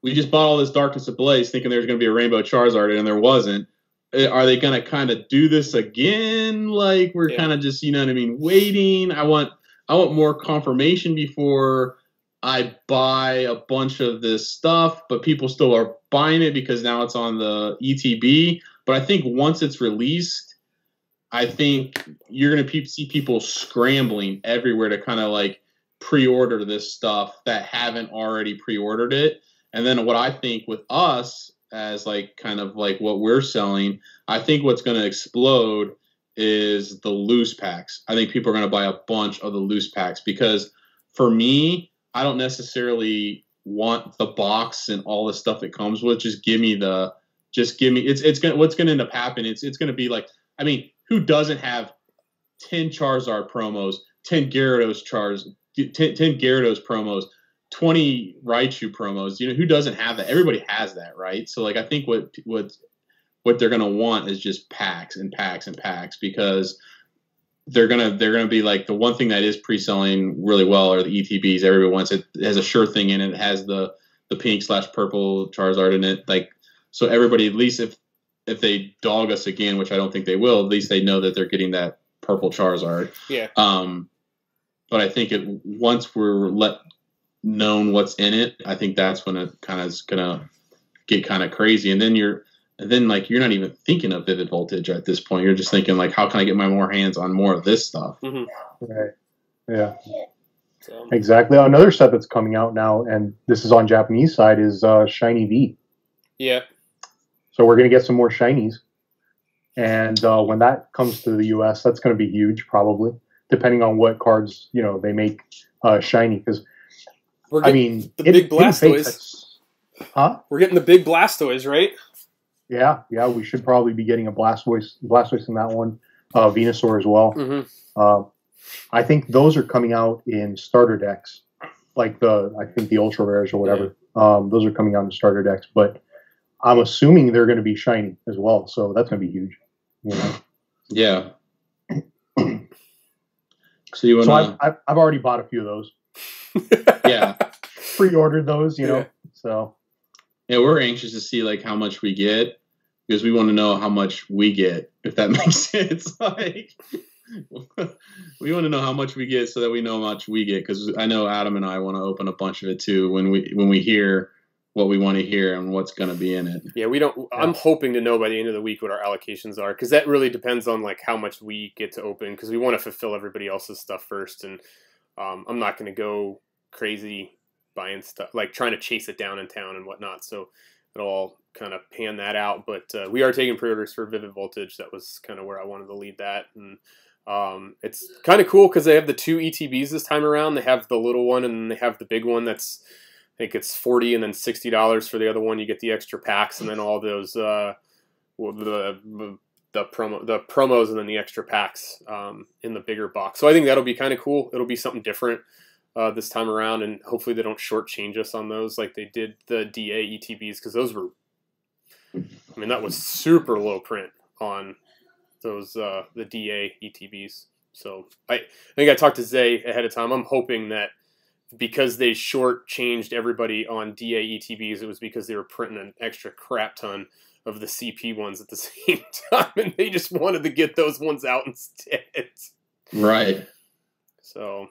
we just bought all this Darkness Ablaze thinking there's going to be a Rainbow Charizard and there wasn't. Are they going to kind of do this again? Like we're kind of just, you know what I mean, waiting. I want more confirmation before I buy a bunch of this stuff, but people still are buying it because now it's on the ETB. But I think once it's released, I think you're going to see people scrambling everywhere to kind of like pre-order this stuff that haven't already pre-ordered it. And then what I think with us as like kind of like what we're selling, I think what's going to explode is the loose packs. I think people are going to buy a bunch of the loose packs because for me, I don't necessarily want the box and all the stuff that comes with. Just give me it's going to, what's going to end up happening. It's going to be like, I mean, who doesn't have 10 Charizard promos, 10 Gyarados 10 Gyarados promos, 20 Raichu promos? You know, who doesn't have that? Everybody has that, right? So like I think what they're going to want is just packs and packs and packs because they're gonna be like the one thing that is pre-selling really well are the ETBs. Everybody wants it. It has a sure thing in it. It has the pink/purple Charizard in it. Like so, everybody at least if they dog us again, which I don't think they will, at least they know that they're getting that purple Charizard.
Yeah.
But I think once we're known what's in it, I think that's when it kind of is gonna get kind of crazy, and then you're not even thinking of Vivid Voltage at this point. You're just thinking like, how can I get my more hands on more of this stuff?
Mm-hmm.
Right. Yeah. So. Exactly. Another set that's coming out now, and this is on Japanese side, is Shiny V.
Yeah.
So we're going to get some more shinies, and when that comes to the U.S., that's going to be huge, probably, depending on what cards they make shiny. Because I mean,
the big Blastoise.
Huh?
We're getting the big Blastoise, right?
Yeah, we should probably be getting a Blastoise in that one, Venusaur as well.
Mm-hmm.
I think those are coming out in starter decks, like I think the Ultra Rares or whatever. Yeah. Those are coming out in starter decks, but I'm assuming they're going to be shiny as well, so that's going to be huge.
Yeah. So you want
to? I've already bought a few of those.
Yeah.
Pre-ordered those, so.
Yeah, we're anxious to see like how much we get because we want to know how much we get, if that makes sense. Like, we want to know how much we get so that we know how much we get because I know Adam and I want to open a bunch of it too when we hear what we want to hear and what's going to be in it.
Yeah, we don't. I'm hoping to know by the end of the week what our allocations are because that really depends on like how much we get to open because we want to fulfill everybody else's stuff first, and I'm not going to go crazy buying stuff, like trying to chase it down in town and whatnot. So it'll all kind of pan that out. But we are taking pre-orders for Vivid Voltage. That was kind of where I wanted to lead that. And it's kind of cool because they have the 2 ETBs this time around. They have the little one and then they have the big one that's, I think it's $40 and then $60 for the other one. You get the extra packs and then all those, the promos and then the extra packs in the bigger box. So I think that'll be kind of cool. It'll be something different this time around, and hopefully they don't shortchange us on those like they did the DA ETBs because those were, I mean, that was super low print on those the DA ETBs. So I think I talked to Zay ahead of time. I'm hoping that because they shortchanged everybody on DA ETBs, it was because they were printing an extra crap ton of the CP ones at the same time, and they just wanted to get those ones out instead.
Right.
So.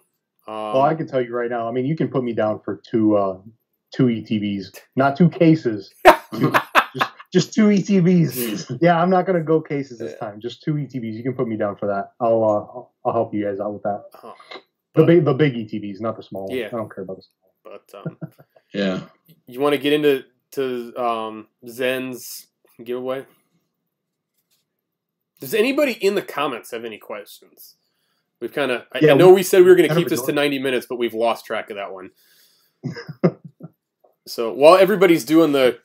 Well, I can tell you right now. I mean, you can put me down for two ETBs, not 2 cases. Just 2 ETBs. Yeah, I'm not gonna go cases this time. Just 2 ETBs. You can put me down for that. I'll help you guys out with that. The big ETBs, not the small ones.
Yeah.
I don't care about the small
ones. But
yeah,
you want to get into Zen's giveaway? Does anybody in the comments have any questions? We've kind of, I know we said we were going to keep this to 90 minutes, but we've lost track of that one. So while everybody's doing the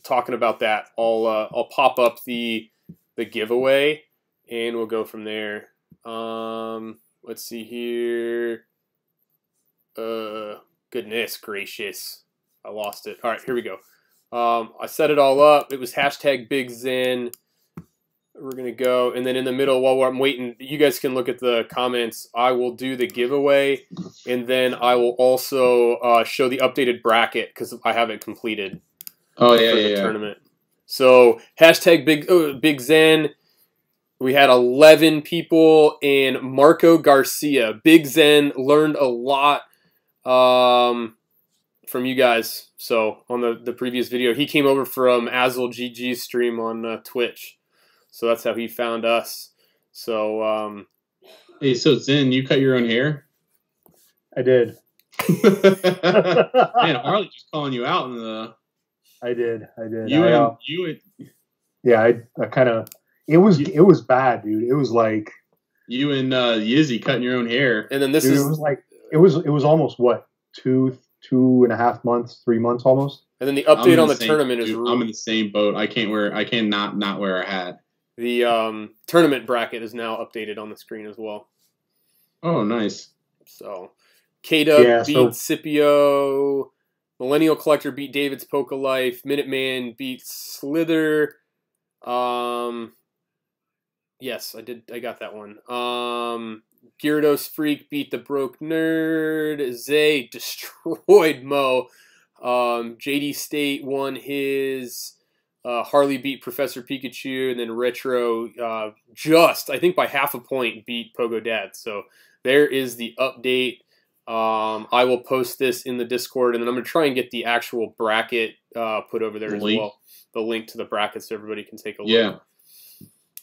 talking about that, I'll pop up the giveaway and we'll go from there. Let's see here. Goodness gracious. I lost it. All right, here we go. I set it all up. It was #BigZen. we're going to go. And then in the middle, while I'm waiting, you guys can look at the comments. I will do the giveaway. And then I will also show the updated bracket because I have it completed
for
the tournament. So hashtag Big Zen. We had 11 people, and Marco Garcia. Big Zen learned a lot from you guys. So on the previous video, he came over from Azul GG's stream on Twitch. So that's how he found us. So
hey, so Zen, you cut your own hair?
I did.
Man, Harley just calling you out in the.
I did.
Yeah,
I kind of. It was bad, dude. It was like
you and Yizzy cutting your own hair,
and then this
dude, it was almost what 2.5 months, 3 months almost.
And then the update on the tournament is.
I'm in the same boat. I cannot not wear a hat.
The tournament bracket is now updated on the screen as well.
Oh, nice.
So, K-Dub beat Scipio. Millennial Collector beat David's Poke Life. Minuteman beat Slither. Yes, I did. I got that one. Gyarados Freak beat the Broke Nerd. Zay destroyed Mo. JD State won his. Harley beat Professor Pikachu, and then Retro just, I think by half a point, beat Pogo Dad. So there is the update. I will post this in the Discord, and then I'm going to try and get the actual bracket put over there as well. The link to the bracket so everybody can take a look.
Yeah.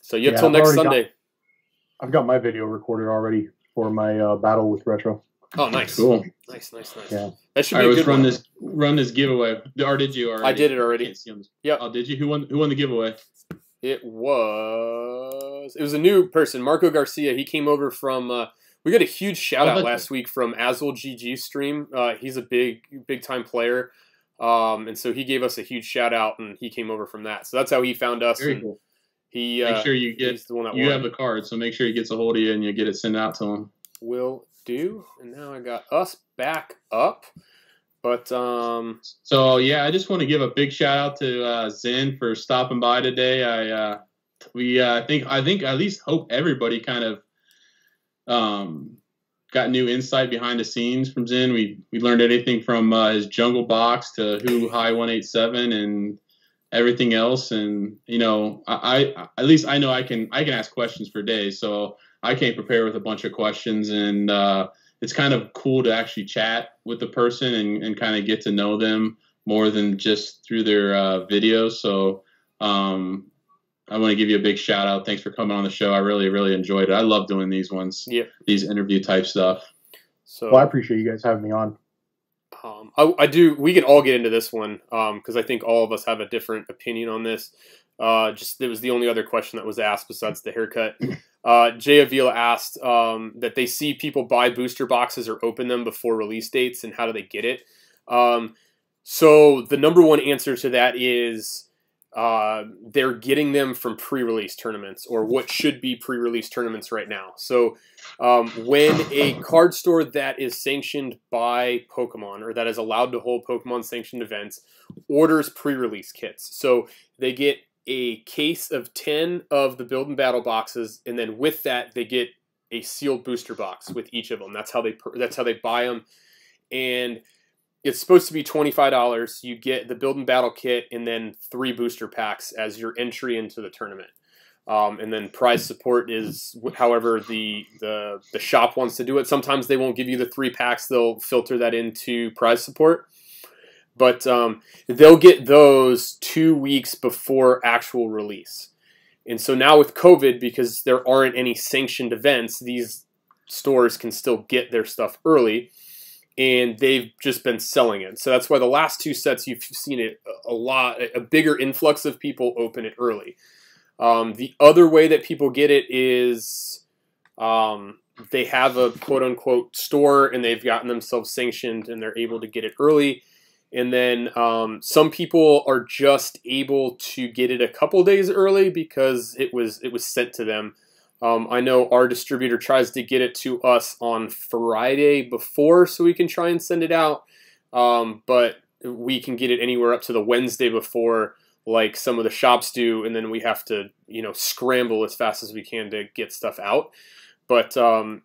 So you have till next Sunday.
I've got my video recorded already for my battle with Retro.
Oh, nice.
Cool.
Nice.
Yeah.
That should be a good one.
Run this giveaway. Or did you already?
I did it already.
Yeah. Oh, did you? Who won the giveaway?
It was a new person, Marco Garcia. He came over from we got a huge shout out last week from Azul GG stream. He's a big time player. And so he gave us a huge shout out, and he came over from that. So that's how he found us.
Very cool.
He
make sure you get
the one that
you have the card, so make sure he gets a hold of you and you get it sent out to him.
Will do. And now I got us back up. But
so yeah, I just want to give a big shout out to Zen for stopping by today. I think at least hope everybody kind of got new insight behind the scenes from Zen. We learned anything from his jungle box to who high 187 and everything else. And I at least I know I can ask questions for days, so I came prepared with a bunch of questions, and it's kind of cool to actually chat with the person and kind of get to know them more than just through their videos. So I want to give you a big shout out. Thanks for coming on the show. I really, really enjoyed it. I love doing these ones.
Yeah.
These interview type stuff.
So I appreciate you guys having me on.
I do. We can all get into this one because I think all of us have a different opinion on this. It was the only other question that was asked besides the haircut. Jay Avila asked that they see people buy booster boxes or open them before release dates, and how do they get it? So the number one answer to that is they're getting them from pre-release tournaments, or what should be pre-release tournaments right now. So when a card store that is sanctioned by Pokemon, or that is allowed to hold Pokemon sanctioned events, orders pre-release kits. So they get a case of 10 of the Build and Battle boxes, and then with that they get a sealed booster box with each of them. That's how they buy them, and it's supposed to be $25. You get the Build and Battle kit and then 3 booster packs as your entry into the tournament. And then prize support is however the shop wants to do it. Sometimes they won't give you the 3 packs. They'll filter that into prize support. But they'll get those 2 weeks before actual release. And so now with COVID, because there aren't any sanctioned events, these stores can still get their stuff early. And they've just been selling it. So that's why the last 2 sets you've seen it a bigger influx of people open it early. The other way that people get it is they have a quote-unquote store and they've gotten themselves sanctioned and they're able to get it early. And then some people are just able to get it a couple days early because it was sent to them. I know our distributor tries to get it to us on Friday before so we can try and send it out. But we can get it anywhere up to the Wednesday before. like some of the shops do, and then we have to, you know, scramble as fast as we can to get stuff out. But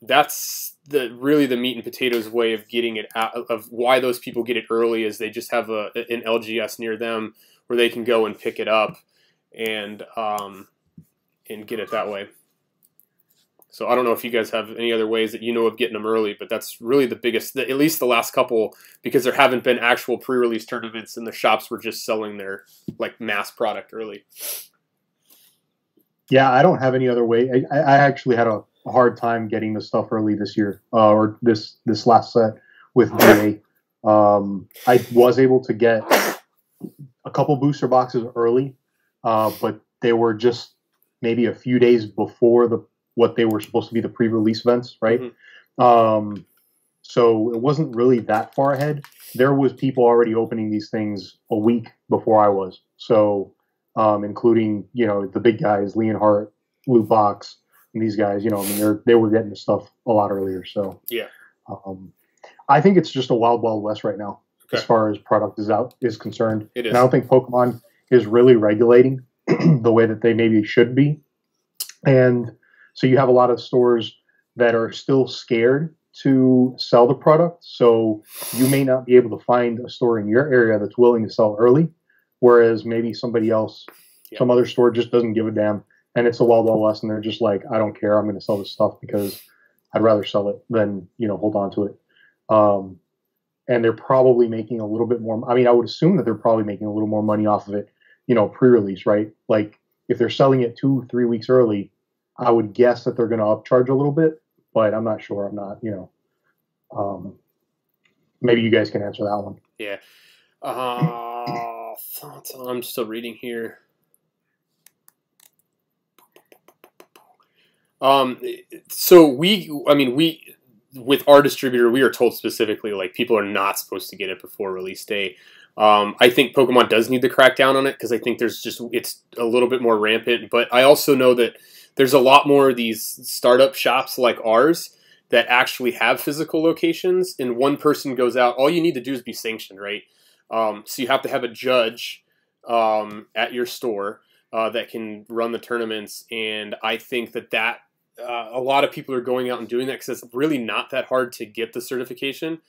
that's really the meat and potatoes way of getting it out, of why those people get it early, is they just have an LGS near them where they can go and pick it up and get it that way. So I don't know if you guys have any other ways that you know of getting them early, but that's really the biggest, at least the last couple, because there haven't been actual pre-release tournaments and the shops were just selling their like mass product early.
Yeah, I don't have any other way. I actually had a hard time getting the stuff early this year, or this last set with DA. I was able to get a couple booster boxes early, but they were just maybe a few days before what they were supposed to be the pre-release events, right? Mm-hmm. So it wasn't really that far ahead. There was people already opening these things a week before I was. So, including, you know, the big guys, Leonhardt, Blue Box, and these guys, you know, I mean, they were getting the stuff a lot earlier. So
yeah,
I think it's just a wild west right now, as far as product is concerned.
It is.
And I don't think Pokemon is really regulating the way that they maybe should be. And so you have a lot of stores that are still scared to sell the product. So you may not be able to find a store in your area that's willing to sell early, whereas maybe somebody else, some other store just doesn't give a damn. And it's a wild west, and they're just like, I don't care. I'm going to sell this stuff because I'd rather sell it than, you know, hold on to it. And they're probably making a little bit more. I mean, I would assume that they're probably making a little more money off of it, you know, pre-release, right? Like if they're selling it 2-3 weeks early, I would guess that they're going to upcharge a little bit, but I'm not sure. I'm not, you know, maybe you guys can answer that one.
Yeah. Thoughts. I'm still reading here. So we, with our distributor, we are told specifically, like, people are not supposed to get it before release day. I think Pokemon does need to crack down on it, because I think it's a little bit more rampant, but I also know that there's a lot more of these startup shops like ours that actually have physical locations, and one person goes out. All you need to do is be sanctioned, right? So you have to have a judge at your store that can run the tournaments, and I think that a lot of people are going out and doing that because it's really not that hard to get the certification.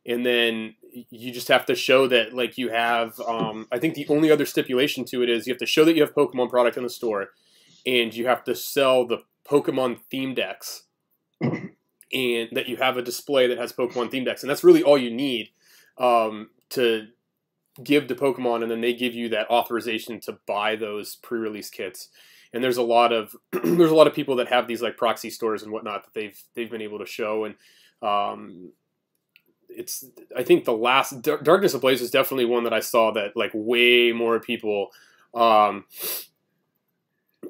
And then you just have to show that, like, you have, I think the only other stipulation to it is you have to show that you have Pokemon product in the store, and you have to sell the Pokemon theme decks, and that you have a display that has Pokemon theme decks. And that's really all you need to give to Pokemon, and then they give you that authorization to buy those pre-release kits. And there's a lot of people that have these like proxy stores and whatnot that they've been able to show. And I think the last Darkness Ablaze is definitely one that I saw that like way more people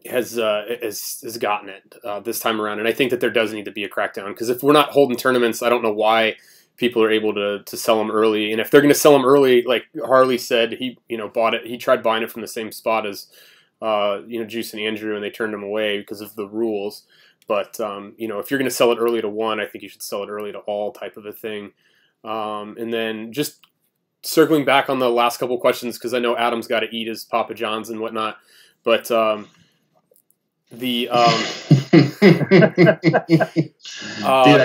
has gotten it this time around. And I think that there does need to be a crackdown, because if we're not holding tournaments, I don't know why people are able to sell them early. And if they're going to sell them early, like Harley said, he bought it. He tried buying it from the same spot as Juice and Andrew, and they turned him away because of the rules. But if you're going to sell it early to one, I think you should sell it early to all, type of a thing. And then just circling back on the last couple questions, because I know Adam's got to eat his Papa John's and whatnot, but dude,
I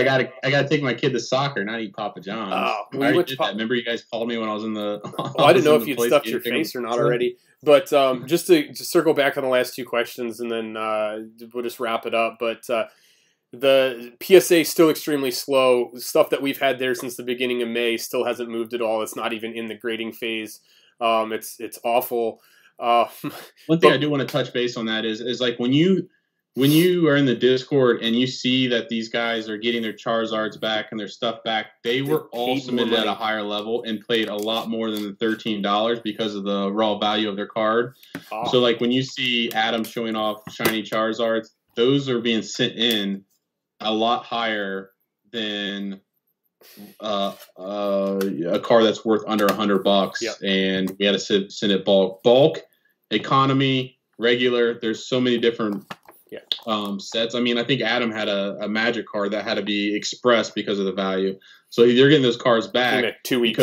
gotta take my kid to soccer, not eat Papa John's. I already did that. Remember, you guys called me when I was in the.
I didn't know if you'd stuffed your face or not already. But just to circle back on the last two questions, and then we'll just wrap it up. But the PSA is still extremely slow. Stuff that we've had there since the beginning of May still hasn't moved at all. It's not even in the grading phase. It's awful.
One thing I do want to touch base on that is like when you are in the Discord and you see that these guys are getting their Charizards back and their stuff back, they were all submitted at a higher level and paid a lot more than the $13 because of the raw value of their card. Oh. So like when you see Adam showing off shiny Charizards, those are being sent in a lot higher than a car that's worth under $100. Yep. And we had to send it bulk, economy, regular. There's so many different sets. I mean, I think Adam had a magic card that had to be expressed because of the value. So you're getting those cards back
2 weeks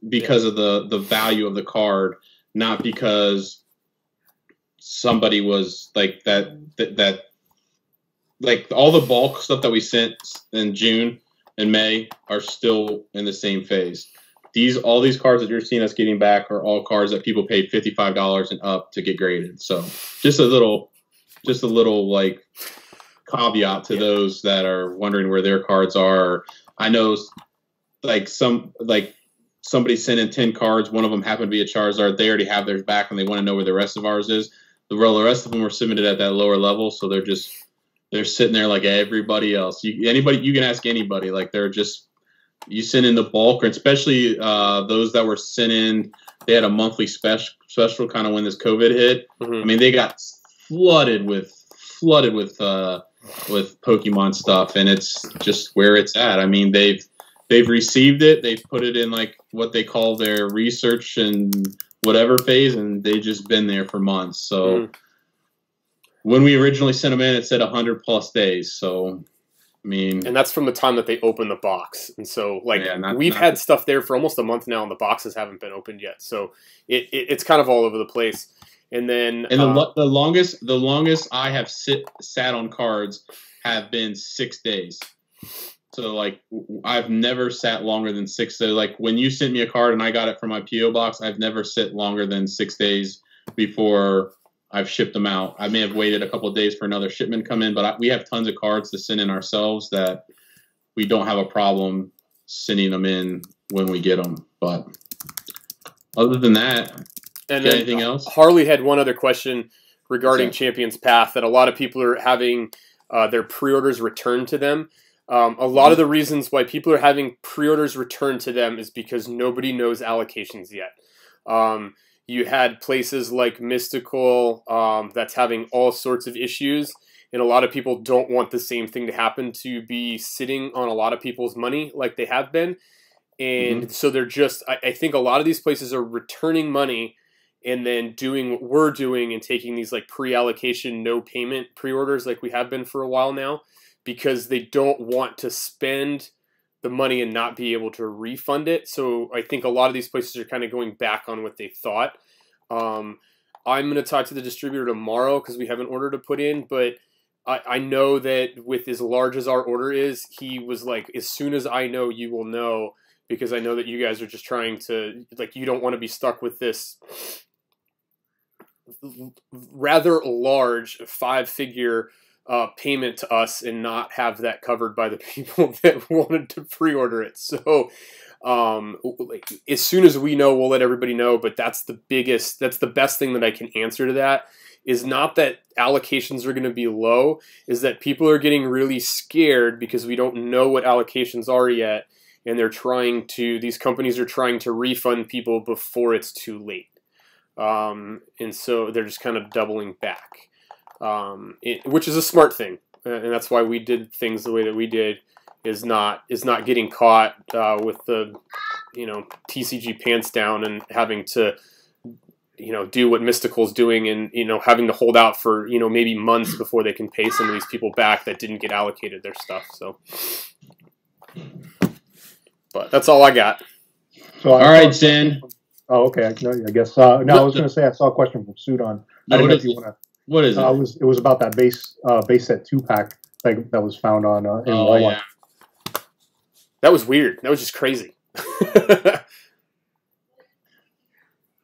because of the value of the card. not because somebody was like that like all the bulk stuff that we sent in June and May are still in the same phase. All these cards that you're seeing us getting back are all cards that people paid $55 and up to get graded. So just a little like caveat to those that are wondering where their cards are. I know like somebody sent in 10 cards. One of them happened to be a Charizard. They already have theirs back and they want to know where the rest of ours is. The rest of them were submitted at that lower level. So they're sitting there like everybody else. You can ask anybody, like you send in the bulk, or especially those that were sent in, they had a monthly special kind of when this COVID hit. Mm-hmm. I mean, they got flooded with Pokemon stuff, and it's just where it's at. I mean, they've received it, they've put it in like what they call their research and whatever phase, and they've just been there for months. So when we originally sent them in, it said 100+ days. So I mean,
and that's from the time that they opened the box. And so, like, we've had stuff there for almost a month now, and the boxes haven't been opened yet. So it's kind of all over the place. And then,
the longest I have sat on cards have been 6 days. So, like, I've never sat longer than 6 days. Like, when you sent me a card and I got it from my PO box, I've never sat longer than 6 days before I've shipped them out. I may have waited a couple of days for another shipment to come in, but we have tons of cards to send in ourselves that we don't have a problem sending them in when we get them. But other than that, anything else?
Harley had one other question regarding Champion's Path, that a lot of people are having their pre-orders returned to them. A lot of the reasons why people are having pre-orders returned to them is because nobody knows allocations yet. You had places like Mystical that's having all sorts of issues, and a lot of people don't want the same thing to happen, to be sitting on a lot of people's money like they have been. And so they're just, I think a lot of these places are returning money and then doing what we're doing and taking these like pre-allocation, no payment pre-orders like we have been for a while now, because they don't want to spend the money and not be able to refund it. So I think a lot of these places are kind of going back on what they thought. I'm going to talk to the distributor tomorrow because we have an order to put in, but I know that with as large as our order is, he was like, as soon as I know, you will know, because I know that you guys are just trying to, like, you don't want to be stuck with this rather large 5-figure payment to us and not have that covered by the people that wanted to pre-order it. So like, as soon as we know, we'll let everybody know. But that's the best thing that I can answer to that, is not that allocations are going to be low, is that people are getting really scared because we don't know what allocations are yet, and these companies are trying to refund people before it's too late. And so they're just kind of doubling back. Which is a smart thing, and that's why we did things the way that we did, is not getting caught with the TCG pants down and having to do what Mystical's doing, and having to hold out for maybe months before they can pay some of these people back that didn't get allocated their stuff. So, but that's all I got.
So all right, Zen. Oh, okay. I guess I was going to say I saw a question from Sudan. I didn't know if you want to.
What is it?
It was about that base set 2-pack that was found on in Walmart.
Yeah. That was weird. That was just crazy.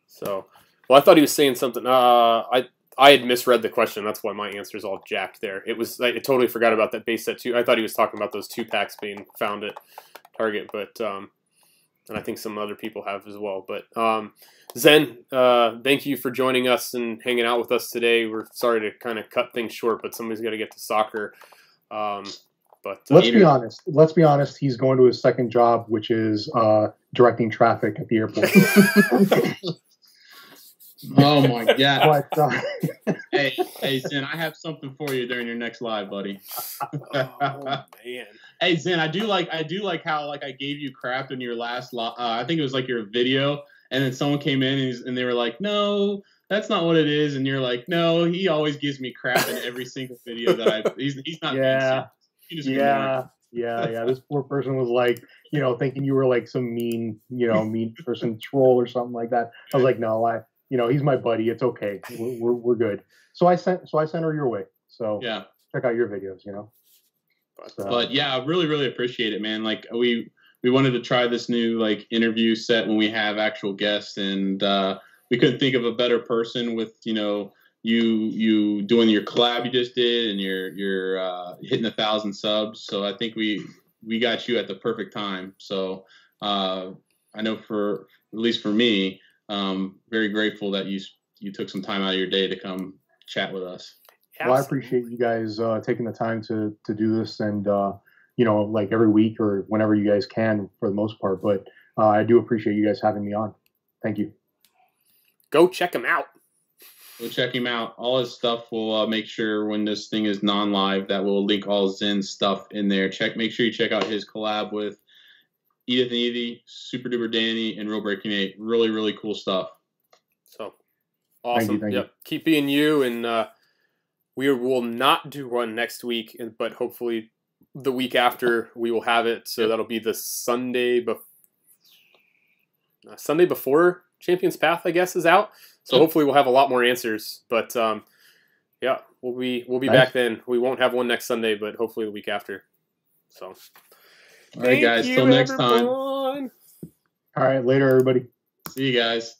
So, well, I thought he was saying something. I had misread the question. That's why my answer is all jacked there. I totally forgot about that base set 2. I thought he was talking about those 2-packs being found at Target, but and I think some other people have as well. But Zen, thank you for joining us and hanging out with us today. We're sorry to kind of cut things short, but somebody's got to get to soccer. But
let's be honest. Let's be honest. He's going to his second job, which is directing traffic at the airport.
Oh my god! But, hey, Zen, I have something for you during your next live, buddy.
Oh man!
Hey, Zen, I do like how like I gave you crap in your last I think it was like your video, and then someone came in and they were like, "No, that's not what it is," and you're like, "No, he always gives me crap in every single video that he's not."
Yeah. Yeah. This poor person was like, thinking you were like some mean person troll or something like that. I was like, no, you know, he's my buddy. It's okay. We're good. So I sent her your way. So
yeah,
check out your videos. You know.
But yeah, I really appreciate it, man. Like we wanted to try this new like interview set when we have actual guests, and we couldn't think of a better person with, you know, you doing your collab you just did, and you're hitting 1,000 subs. So I think we got you at the perfect time. So I know for at least for me, very grateful that you took some time out of your day to come chat with us.
Well, I appreciate you guys taking the time to do this, and you know, like every week or whenever you guys can, for the most part. But I do appreciate you guys having me on. Thank you.
Go check him out.
Go check him out. All his stuff will make sure when this thing is non-live that we'll link all Zen's stuff in there. Make sure you check out his collab with Edith and Evie, Super Duper Danny, and Real Breaking 8. Really cool stuff.
So awesome.
Thank you.
Yep. Keep being you, and we will not do one next week, but hopefully the week after we will have it. So that'll be the Sunday before Champions Path, I guess, is out. So hopefully we'll have a lot more answers. But yeah, we'll be back then. We won't have one next Sunday, but hopefully the week after. So
all right, guys. Till next time.
All right, later, everybody.
See you guys.